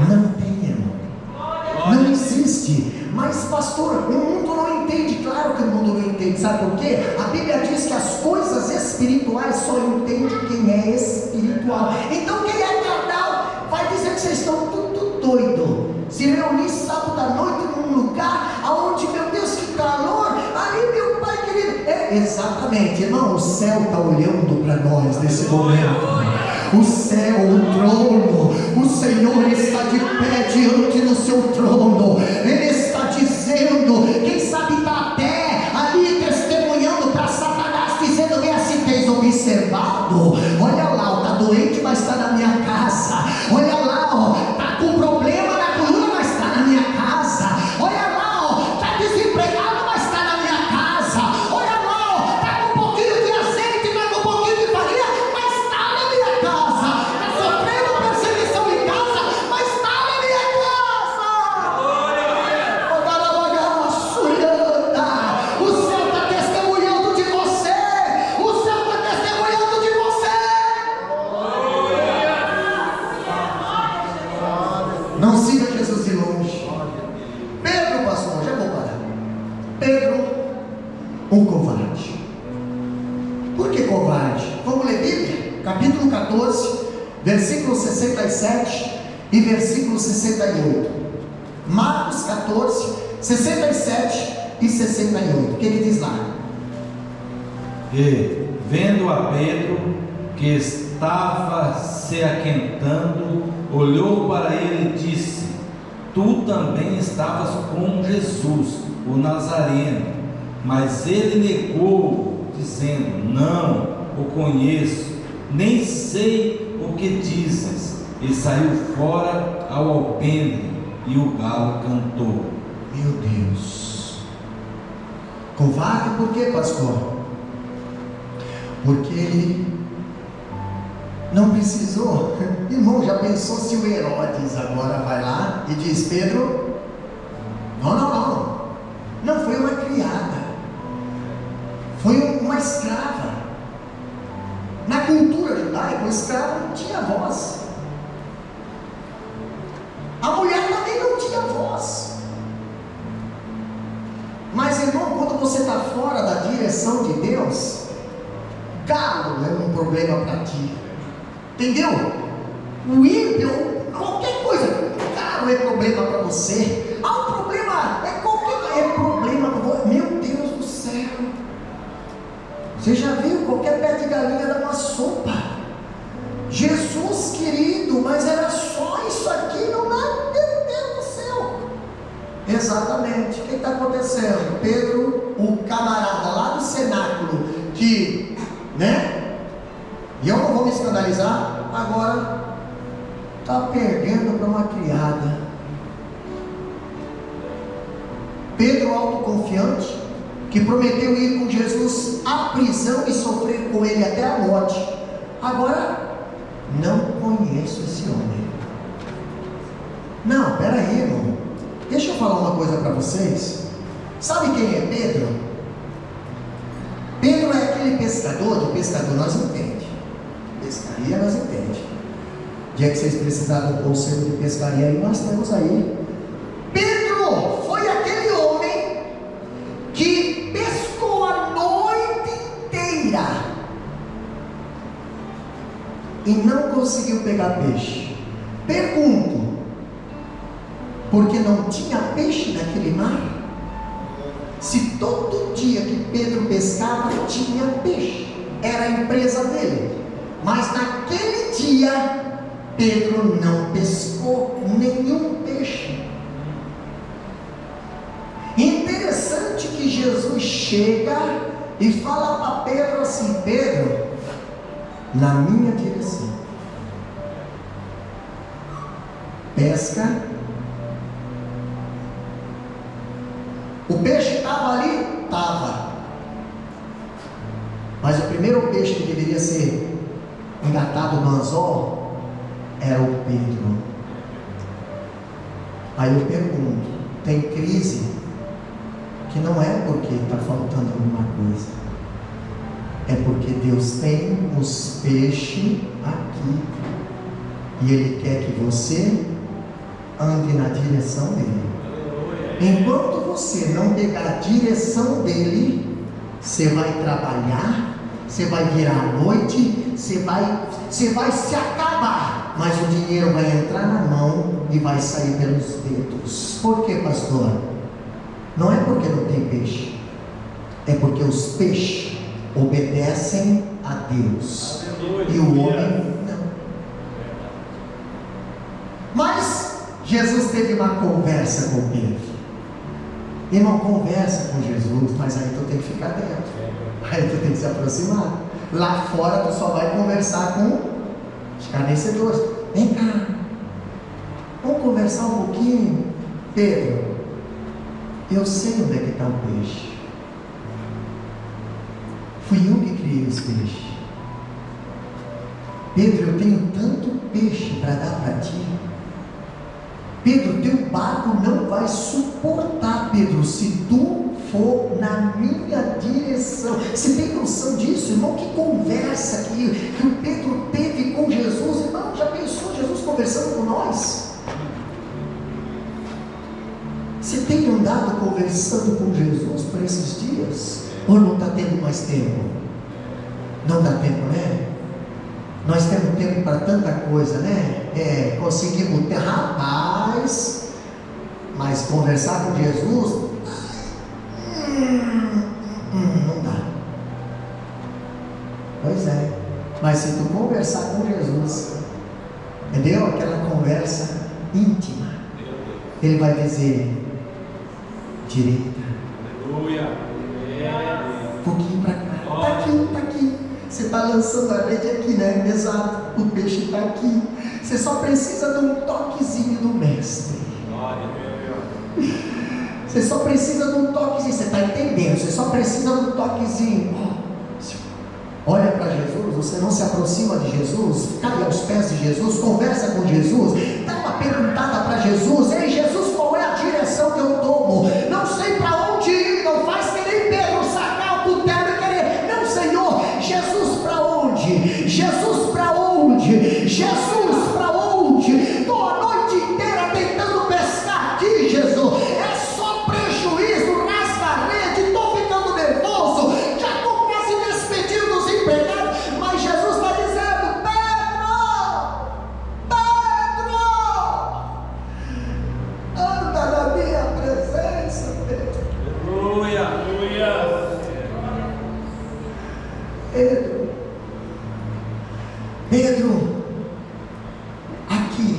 [SPEAKER 1] Não tem, irmão. Não existe. Mas pastor, o mundo não entende. Claro que o mundo não entende. Sabe por quê? A Bíblia diz que as coisas espirituais só entende quem é espiritual. Então quem é carnal vai dizer que vocês estão tudo doido. Se reunir sábado à noite num lugar onde, meu Deus, que calor. Aí, meu Pai querido, exatamente, irmão, o céu está olhando para nós nesse momento. O céu, o trono, o Senhor está de pé diante do seu trono. Ele está dizendo, quem sabe está até ali testemunhando para Satanás, dizendo: vê assim, tens observado? Olha lá, está doente, mas está na minha casa. Olha lá, está com problema na coluna, mas está na minha casa. Olha lá, está desempregado, mas está na minha casa. Olha lá, está com um pouquinho de azeite, está com um pouquinho de farinha, mas está na minha casa. Está sofrendo perseguição em casa, mas está na minha casa. O céu está testemunhando de você. O céu está testemunhando de você. capítulo 14, versículo 67 e versículo 68. Marcos 14, 67 e 68. O que ele diz lá?
[SPEAKER 2] E, vendo a Pedro, que estava se aquentando, olhou para ele e disse: Tu também estavas com Jesus, o Nazareno. Mas ele negou, dizendo: Não o conheço, nem sei o que dizes. E saiu fora ao alpendre, e o galo cantou.
[SPEAKER 1] Meu Deus! Covarde por quê, pastor? Porque ele não precisou. Irmão, já pensou se o Herodes agora vai lá e diz: Pedro, não foi uma criada, foi uma escrava. Na cultura judaica, o escravo não tinha voz, a mulher também não tinha voz. Mas, irmão, quando você está fora da direção de Deus, galo é um problema para ti, entendeu? O ímpio, qualquer coisa, galo é problema para você. O problema é problema para você. Meu Deus do céu, você já viu? Qualquer pé de galinha dá uma sopa. Jesus querido, mas era só isso aqui, não dá. Meu Deus do céu. Exatamente, o que está acontecendo? Pedro, o camarada lá do cenáculo, que, e eu não vou me escandalizar, agora está perdendo para uma criada. Pedro, autoconfiante, que prometeu ir com Jesus à prisão e sofrer com ele até a morte, agora não conheço esse homem. Não, peraí, irmão, deixa eu falar uma coisa para vocês. Sabe quem é Pedro? Pedro é aquele pescador, de pescador nós entendemos, pescaria nós entendemos. Dia que vocês precisarem do conselho de pescaria aí, nós temos aí. Pedro foi aquele homem que pescou a noite inteira e não conseguiu pegar peixe. Pergunto, porque não tinha peixe naquele mar? Se todo dia que Pedro pescava tinha peixe, era a empresa dele, mas naquele dia Pedro não pescou nenhum peixe. Interessante que Jesus chega e fala para Pedro assim: Pedro, na minha direção, pesca. O peixe estava ali? Estava. Mas o primeiro peixe que deveria ser engatado no anzol era o Pedro. Aí eu pergunto: tem crise que não é porque está faltando alguma coisa, é porque Deus tem os peixes aqui e Ele quer que você ande na direção dele. Enquanto você não pegar a direção dele, você vai trabalhar, você vai virar à noite, você vai se acabar, mas o dinheiro vai entrar na mão e vai sair pelos dedos. Por quê, pastor? Não é porque não tem peixe, é porque os peixes obedecem a Deus e o homem não. Mas Jesus teve uma conversa com Pedro. Irmão, conversa com Jesus, mas aí tu tem que ficar dentro, aí tu tem que se aproximar. Lá fora tu só vai conversar com escarnecedores. Vem cá, vamos conversar um pouquinho. Pedro, eu sei onde é que está o peixe, fui eu que criei os peixes. Pedro, eu tenho tanto peixe para dar para ti. Pedro, teu barco não vai suportar, Pedro, se tu for na minha direção. Você tem noção disso, irmão? Que conversa que o Pedro teve com Jesus. Irmão, já pensou Jesus conversando com nós? Você tem andado conversando com Jesus por esses dias? Ou não está tendo mais tempo? Não dá tempo, né? Nós temos tempo para tanta coisa, né? Conseguimos ter, rapaz, mas conversar com Jesus, não dá. Pois é, mas se tu conversar com Jesus, entendeu? Aquela conversa íntima, Ele vai dizer: direita, um pouquinho para cá, está aqui. Você está lançando a rede aqui, né? Exato, o peixe está aqui. Você só precisa de um toquezinho do mestre. Você só precisa de um toquezinho. Você está entendendo? Você só precisa de um toquezinho. Olha para Jesus. Você não se aproxima de Jesus, cai aos pés de Jesus, conversa com Jesus, dá uma perguntada para Jesus: ei Jesus, qual é a direção que eu tomo? Não sei para onde ir. Não faz que nem Pedro, sacar o cutelo e querer. Não, Senhor. Jesus para onde? Jesus para onde? Jesus para onde? Estou a noite inteira tentando pescar aqui, Jesus. É só prejuízo, rasga a rede, estou ficando nervoso, já estou quase despedindo dos empregados. Mas Jesus está dizendo: Pedro, anda na minha presença, Pedro.
[SPEAKER 2] Aleluia.
[SPEAKER 1] Pedro, aqui,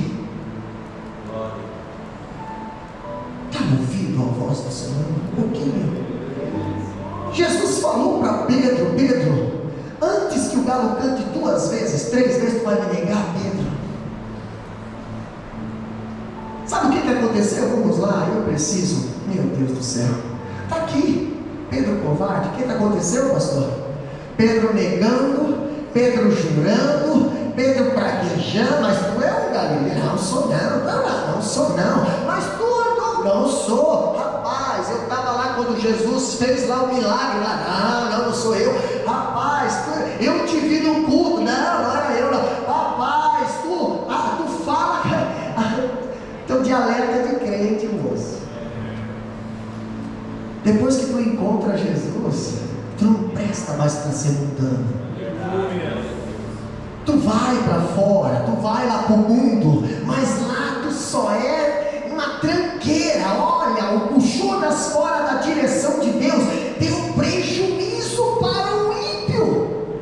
[SPEAKER 1] está ouvindo a voz do Senhor? O que? Jesus falou para Pedro: Pedro, antes que o galo cante 2 vezes, 3 vezes tu vai me negar, Pedro. Sabe o que aconteceu? Vamos lá, eu preciso, meu Deus do céu, está aqui, Pedro covarde. O que aconteceu, pastor? Pedro negando, Pedro jurando, Pedro praguejando. Mas tu é um Galileu? Não sou não sou não. Mas tu não sou. Rapaz, eu estava lá quando Jesus fez lá o milagre lá. Não sou eu. Rapaz, eu te vi no culto. Não era eu não. Rapaz, tu fala. Teu dialeto é de crente, moço. Depois que tu encontra Jesus, tu não presta mais para ser mundano. Tu vai para fora, tu vai lá para o mundo, mas lá tu só é uma tranqueira. Olha, o Judas, fora da direção de Deus, deu prejuízo para o ímpio,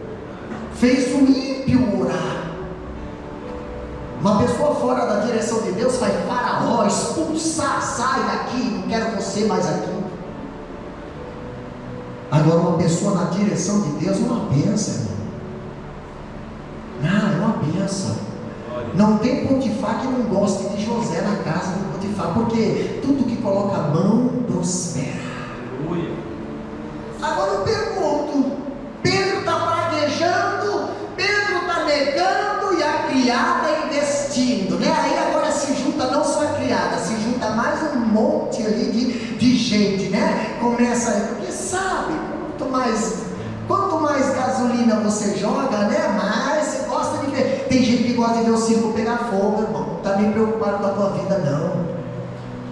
[SPEAKER 1] fez o ímpio orar. Uma pessoa fora da direção de Deus faz Faraó expulsar: sai daqui, não quero você mais aqui. Agora, uma pessoa na direção de Deus é uma bênção, irmão. É uma bênção. Não tem Potifar que não goste de José na casa de Potifar, porque tudo que coloca a mão prospera. Agora eu pergunto: Pedro está praguejando, Pedro está negando e a criada investindo, né? Aí agora se junta não só a criada, se junta mais um monte ali de gente, né? Começa aí, porque sabe, quanto mais gasolina você joga, né? Mais você gosta de ver. Tem gente que gosta de ver o circo pegar fogo, irmão. Não está nem preocupado com a tua vida, não.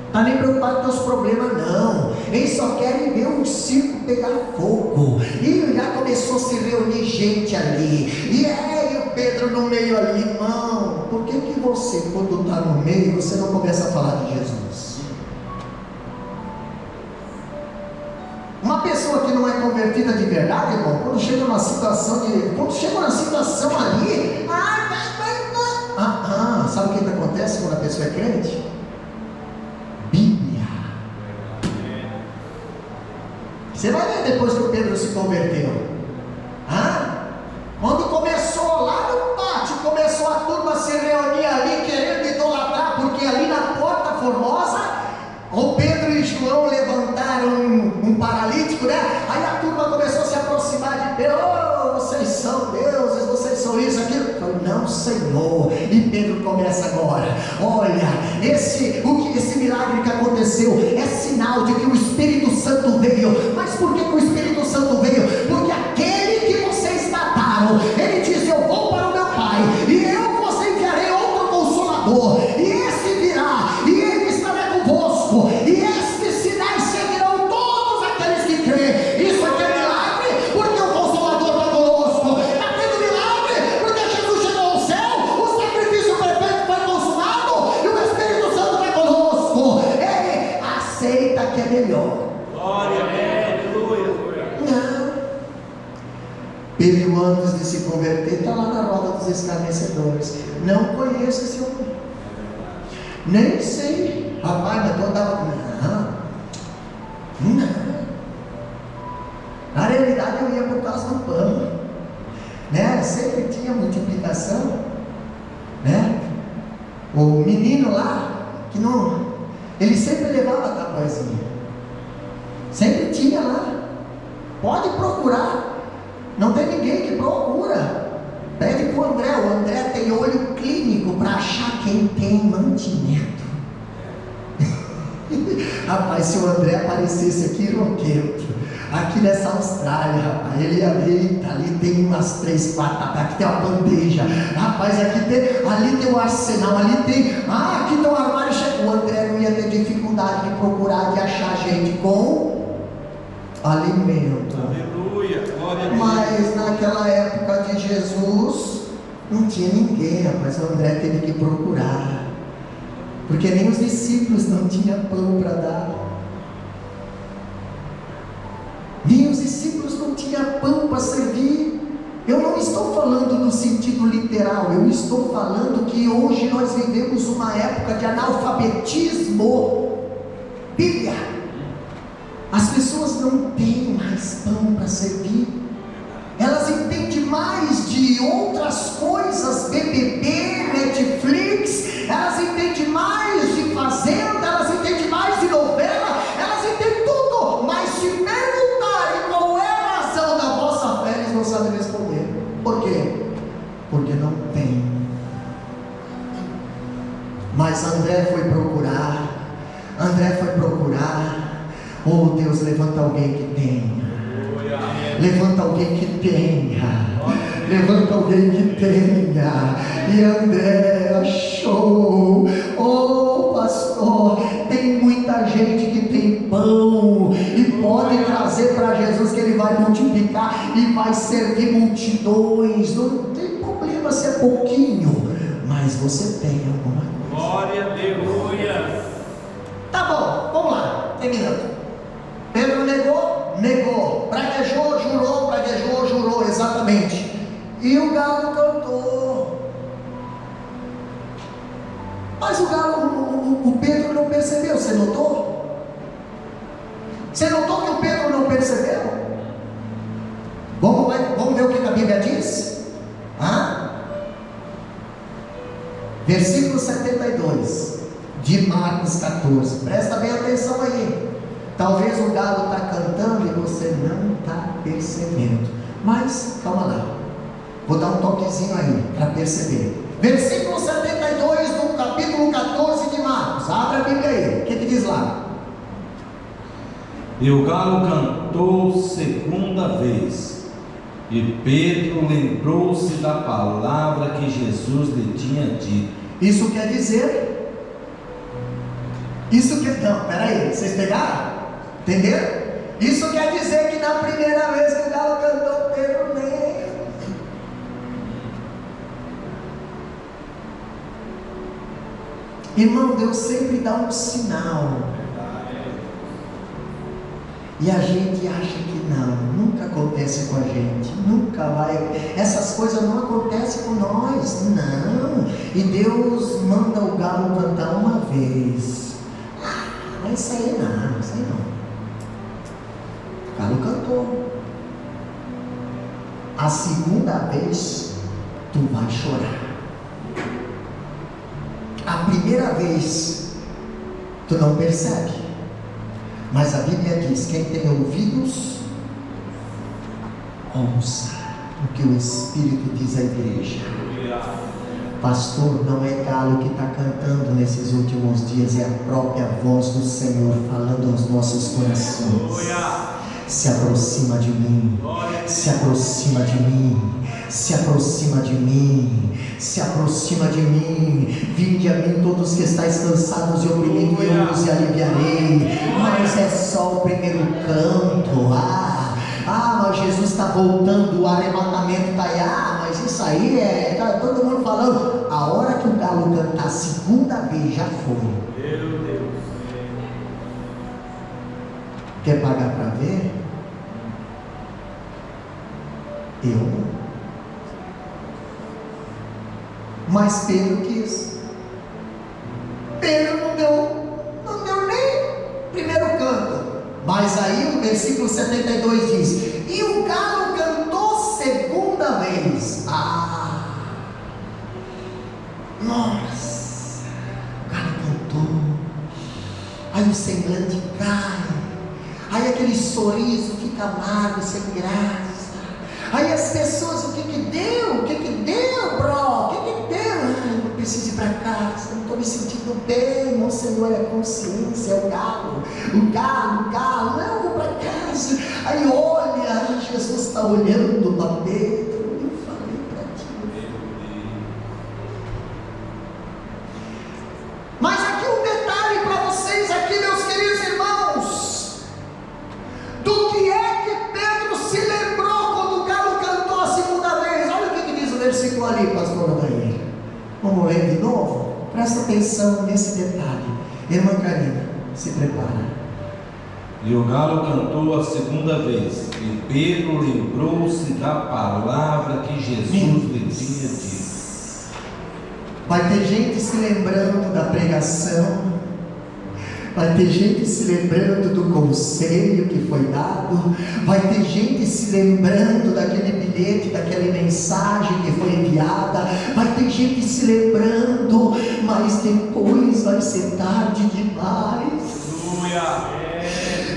[SPEAKER 1] Está nem preocupado com os teus problemas, não. Eles só querem ver um circo pegar fogo. E já começou a se reunir gente ali. E o Pedro no meio ali. Irmão, por que você, quando está no meio, você não começa a falar de Jesus? Uma pessoa que não é convertida de verdade, irmão, quando chega na situação ali, sabe o que acontece quando a pessoa é crente? Bíblia. Você vai ver depois que o Pedro se converteu. Quando começou lá no pátio, começou a turma a se reunir ali, querendo idolatrar, porque ali na Porta Formosa, o Pedro e João levantaram um paralítico, né? Aí a turma começou a se aproximar de Pedro: vocês são deuses, vocês são isso, aquilo. Eu falei: não, Senhor. E Pedro começa agora: olha, esse milagre que aconteceu é sinal de que o Espírito Santo veio. Mas por que o Espírito Santo veio? Porque aquele que vocês mataram, ele disse: eu vou para o meu Pai, e eu vos enviarei outro Consolador, e esse virá, e ele estará convosco, e estes sinais seguirão todos aqueles que creem. Isso aqui é milagre, porque o Consolador está conosco. Está tendo milagre, porque Jesus chegou Pedro, antes de se converter, está lá na roda dos escarnecedores. Não conheço esse homem, nem sei. Rapaz, mas eu estava não. Na realidade eu ia por causa do pão, né? Sempre tinha multiplicação, né? O menino lá, que não, ele sempre levava a tapuazinha, sempre tinha lá. Pode procurar, não tem ninguém que procura. Pede para o André tem olho clínico para achar quem tem mantimento. Rapaz, se o André aparecesse aqui aqui nessa Austrália, rapaz, ele ia ver, ali tem umas 3, 4, aqui tem uma bandeja, rapaz, ali tem um arsenal, ali tem, aqui tem um armário cheio. O André não ia ter dificuldade de procurar, de achar gente com alimento.
[SPEAKER 2] Aleluia, glória a Deus.
[SPEAKER 1] Mas naquela época de Jesus não tinha ninguém, rapaz. O André teve que procurar, porque nem os discípulos não tinham pão para dar. Nem os discípulos não tinham pão para servir. Eu não estou falando no sentido literal, eu estou falando que hoje nós vivemos uma época de analfabetismo. Bíblia. As pessoas não têm mais pão para servir. Elas entendem mais de outras coisas, BBB, Netflix. Elas entendem mais de fazenda, elas entendem mais de novela, elas entendem tudo. Mas se perguntarem qual é a razão da vossa fé, eles não sabem responder. Por quê? Porque não tem. Mas André foi procurar. Oh Deus, levanta alguém que tenha. Levanta alguém que tenha. Levanta alguém que tenha. E André achou. Oh pastor, tem muita gente que tem pão e pode trazer para Jesus, que Ele vai multiplicar e vai servir multidões. Não tem problema se é pouquinho, mas você tem alguma coisa.
[SPEAKER 2] Glória a Deus.
[SPEAKER 1] Tá bom, vamos lá, terminando. Pedro negou, praguejou, jurou, exatamente. E o galo cantou. Mas o Pedro não percebeu, você notou? Você notou que o Pedro não percebeu? Vamos ver o que a Bíblia diz? Versículo 72 de Marcos 14. Presta bem atenção aí. Talvez o galo está cantando e você não está percebendo. Mas calma lá, vou dar um toquezinho aí para perceber. Versículo 72 do capítulo 14 de Marcos. Abre a Bíblia aí. O que diz lá?
[SPEAKER 2] E o galo cantou segunda vez, e Pedro lembrou-se da palavra que Jesus lhe tinha dito.
[SPEAKER 1] Isso quer dizer? Não, peraí, vocês pegaram? Entenderam? Isso quer dizer que na primeira vez que o galo cantou, Pedro nem. Irmão, Deus sempre dá um sinal. E a gente acha que não, nunca acontece com a gente, nunca vai, essas coisas não acontecem com nós, não. E Deus manda o galo cantar uma vez. Isso aí não. O galo cantou. A segunda vez, tu vai chorar. A primeira vez, tu não percebe. Mas a Bíblia diz: quem tem ouvidos, ouça o que o Espírito diz à igreja. Pastor, não é galo que está cantando nesses últimos dias, é a própria voz do Senhor falando aos nossos corações. Se aproxima de mim, se aproxima de mim, se aproxima de mim, se aproxima de mim. Vinde a mim todos que estáis cansados e oprimidos, e eu vos aliviarei. Mas é só o primeiro canto. Mas Jesus está voltando, o arrebatamento está aí. Mas isso aí está todo mundo falando. A hora que o galo cantar a segunda vez, já foi.
[SPEAKER 2] Meu Deus.
[SPEAKER 1] Quer pagar para ver? Eu não. Mas Pedro quis. Pedro não deu nem primeiro canto. Mas aí o versículo 72 diz: e o galo cantou segunda vez. Nossa, o galo cantou. Aí o semblante cai. Aí aquele sorriso fica amargo, sem graça. Aí as pessoas, o que deu? O que deu, bro? O que deu? Eu preciso ir para casa, não estou me sentindo bem. Não, Senhor, é a consciência, é o galo. Não, eu vou para casa. Aí olha, Jesus está olhando para Pedro. Eu falei para ti. Mas aqui um detalhe para vocês, aqui, meus queridos irmãos, do que é que Pedro se lembrou quando o galo cantou a segunda vez. Olha o que diz o versículo ali, pastor Adair. Vamos ler de novo? Presta atenção nesse detalhe. Irmã Karina, se prepara.
[SPEAKER 2] E o galo cantou a segunda vez, e Pedro lembrou-se da palavra que Jesus lhe tinha dito.
[SPEAKER 1] Vai ter gente se lembrando da pregação, vai ter gente se lembrando do conselho que foi dado, vai ter gente se lembrando daquele bilhete, daquela mensagem que foi enviada, vai ter gente se lembrando, mas depois vai ser tarde demais.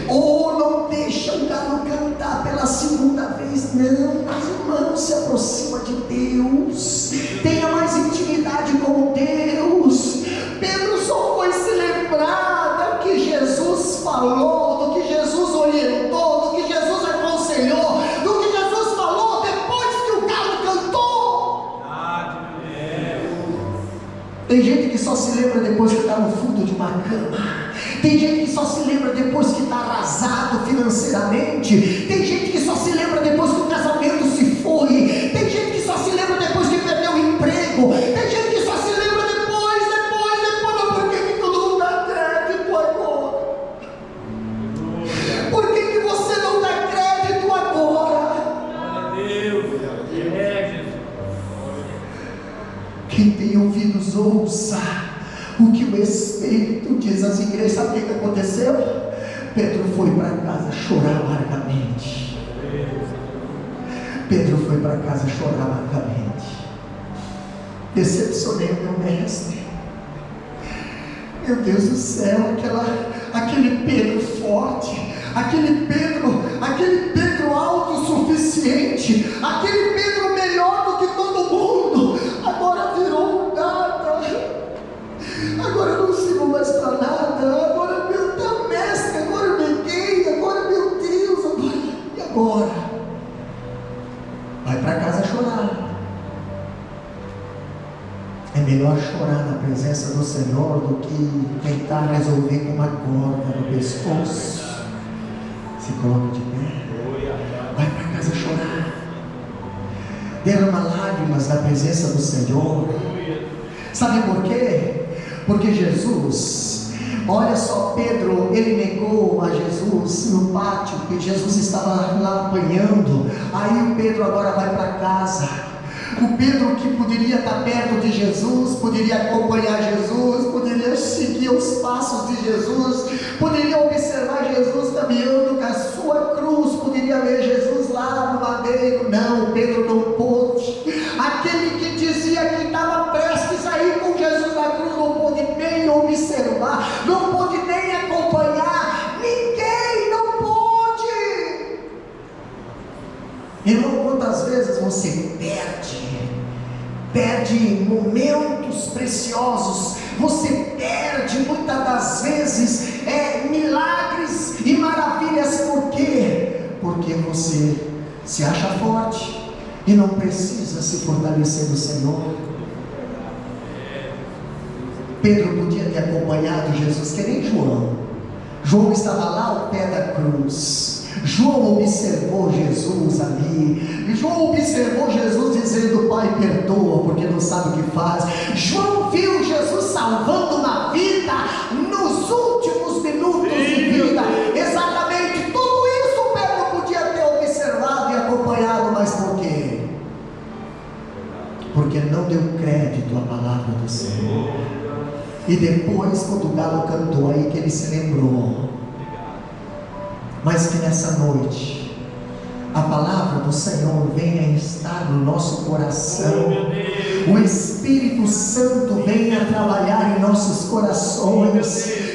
[SPEAKER 1] Ou não deixa o galo cantar pela segunda vez, não, mas irmão, se aproxima de Deus, tenha mais intimidade com Deus. Pedro só foi se lembrar do que Jesus falou, do que Jesus orientou, do que Jesus aconselhou, do que Jesus falou depois que o galo cantou. Tem gente que só se lembra depois que está no fundo de uma cama. Tem gente que só se lembra depois que está arrasado financeiramente. Tem gente que só se lembra depois que o casamento se foi. Tem gente que só se lembra depois que perdeu o emprego. Tem gente que só se lembra depois. Mas por que todo mundo dá crédito agora? Por que você não dá crédito agora? Quem tem ouvidos ouça o que o Espírito diz às igrejas. Sabe o que aconteceu? Pedro foi para casa chorar amargamente. Pedro foi para casa chorar amargamente. Decepcionei o meu mestre. Meu Deus do céu, aquele Pedro forte, aquele Pedro autossuficiente, aquele Pedro melhor do que todo mundo, agora virou um nada. Agora eu não sirvo mais para nada. Agora meu Deus, mestre, agora eu neguei. Agora meu Deus, e agora? Vai para casa chorar. É melhor chorar na presença do Senhor do que tentar resolver com uma corda no pescoço. Se coloca de pé. Vai para casa chorar. Derrama lágrimas na presença do Senhor. Sabe por quê? Porque Jesus, olha só, Pedro, ele negou a Jesus no pátio, porque Jesus estava lá apanhando. Aí o Pedro agora vai para casa. O Pedro que poderia estar perto de Jesus, poderia acompanhar Jesus, poderia seguir os passos de Jesus, poderia observar Jesus caminhando com a sua cruz, poderia ver Jesus lá no madeiro. Não, Pedro não pôde. Aquele que dizia que estava prestes a ir com Jesus na cruz não pôde nem observar, não pôde nem acompanhar. Ninguém não pôde. Irmão, quantas vezes você perde momentos preciosos, você perde muitas das vezes milagres e maravilhas. Por quê? Porque você se acha forte e não precisa se fortalecer no Senhor. Pedro podia ter acompanhado Jesus, que nem João. João estava lá ao pé da cruz. João observou Jesus ali. João observou Jesus dizendo: Pai, perdoa, porque não sabe o que faz. João viu Jesus salvando uma vida nos últimos minutos de vida. Exatamente tudo isso Pedro podia ter observado e acompanhado, mas por quê? Porque não não deu crédito à palavra do Senhor. E depois, quando o galo cantou, aí que ele se lembrou. Mas que nessa noite a palavra do Senhor venha estar no nosso coração, o Espírito Santo venha trabalhar em nossos corações,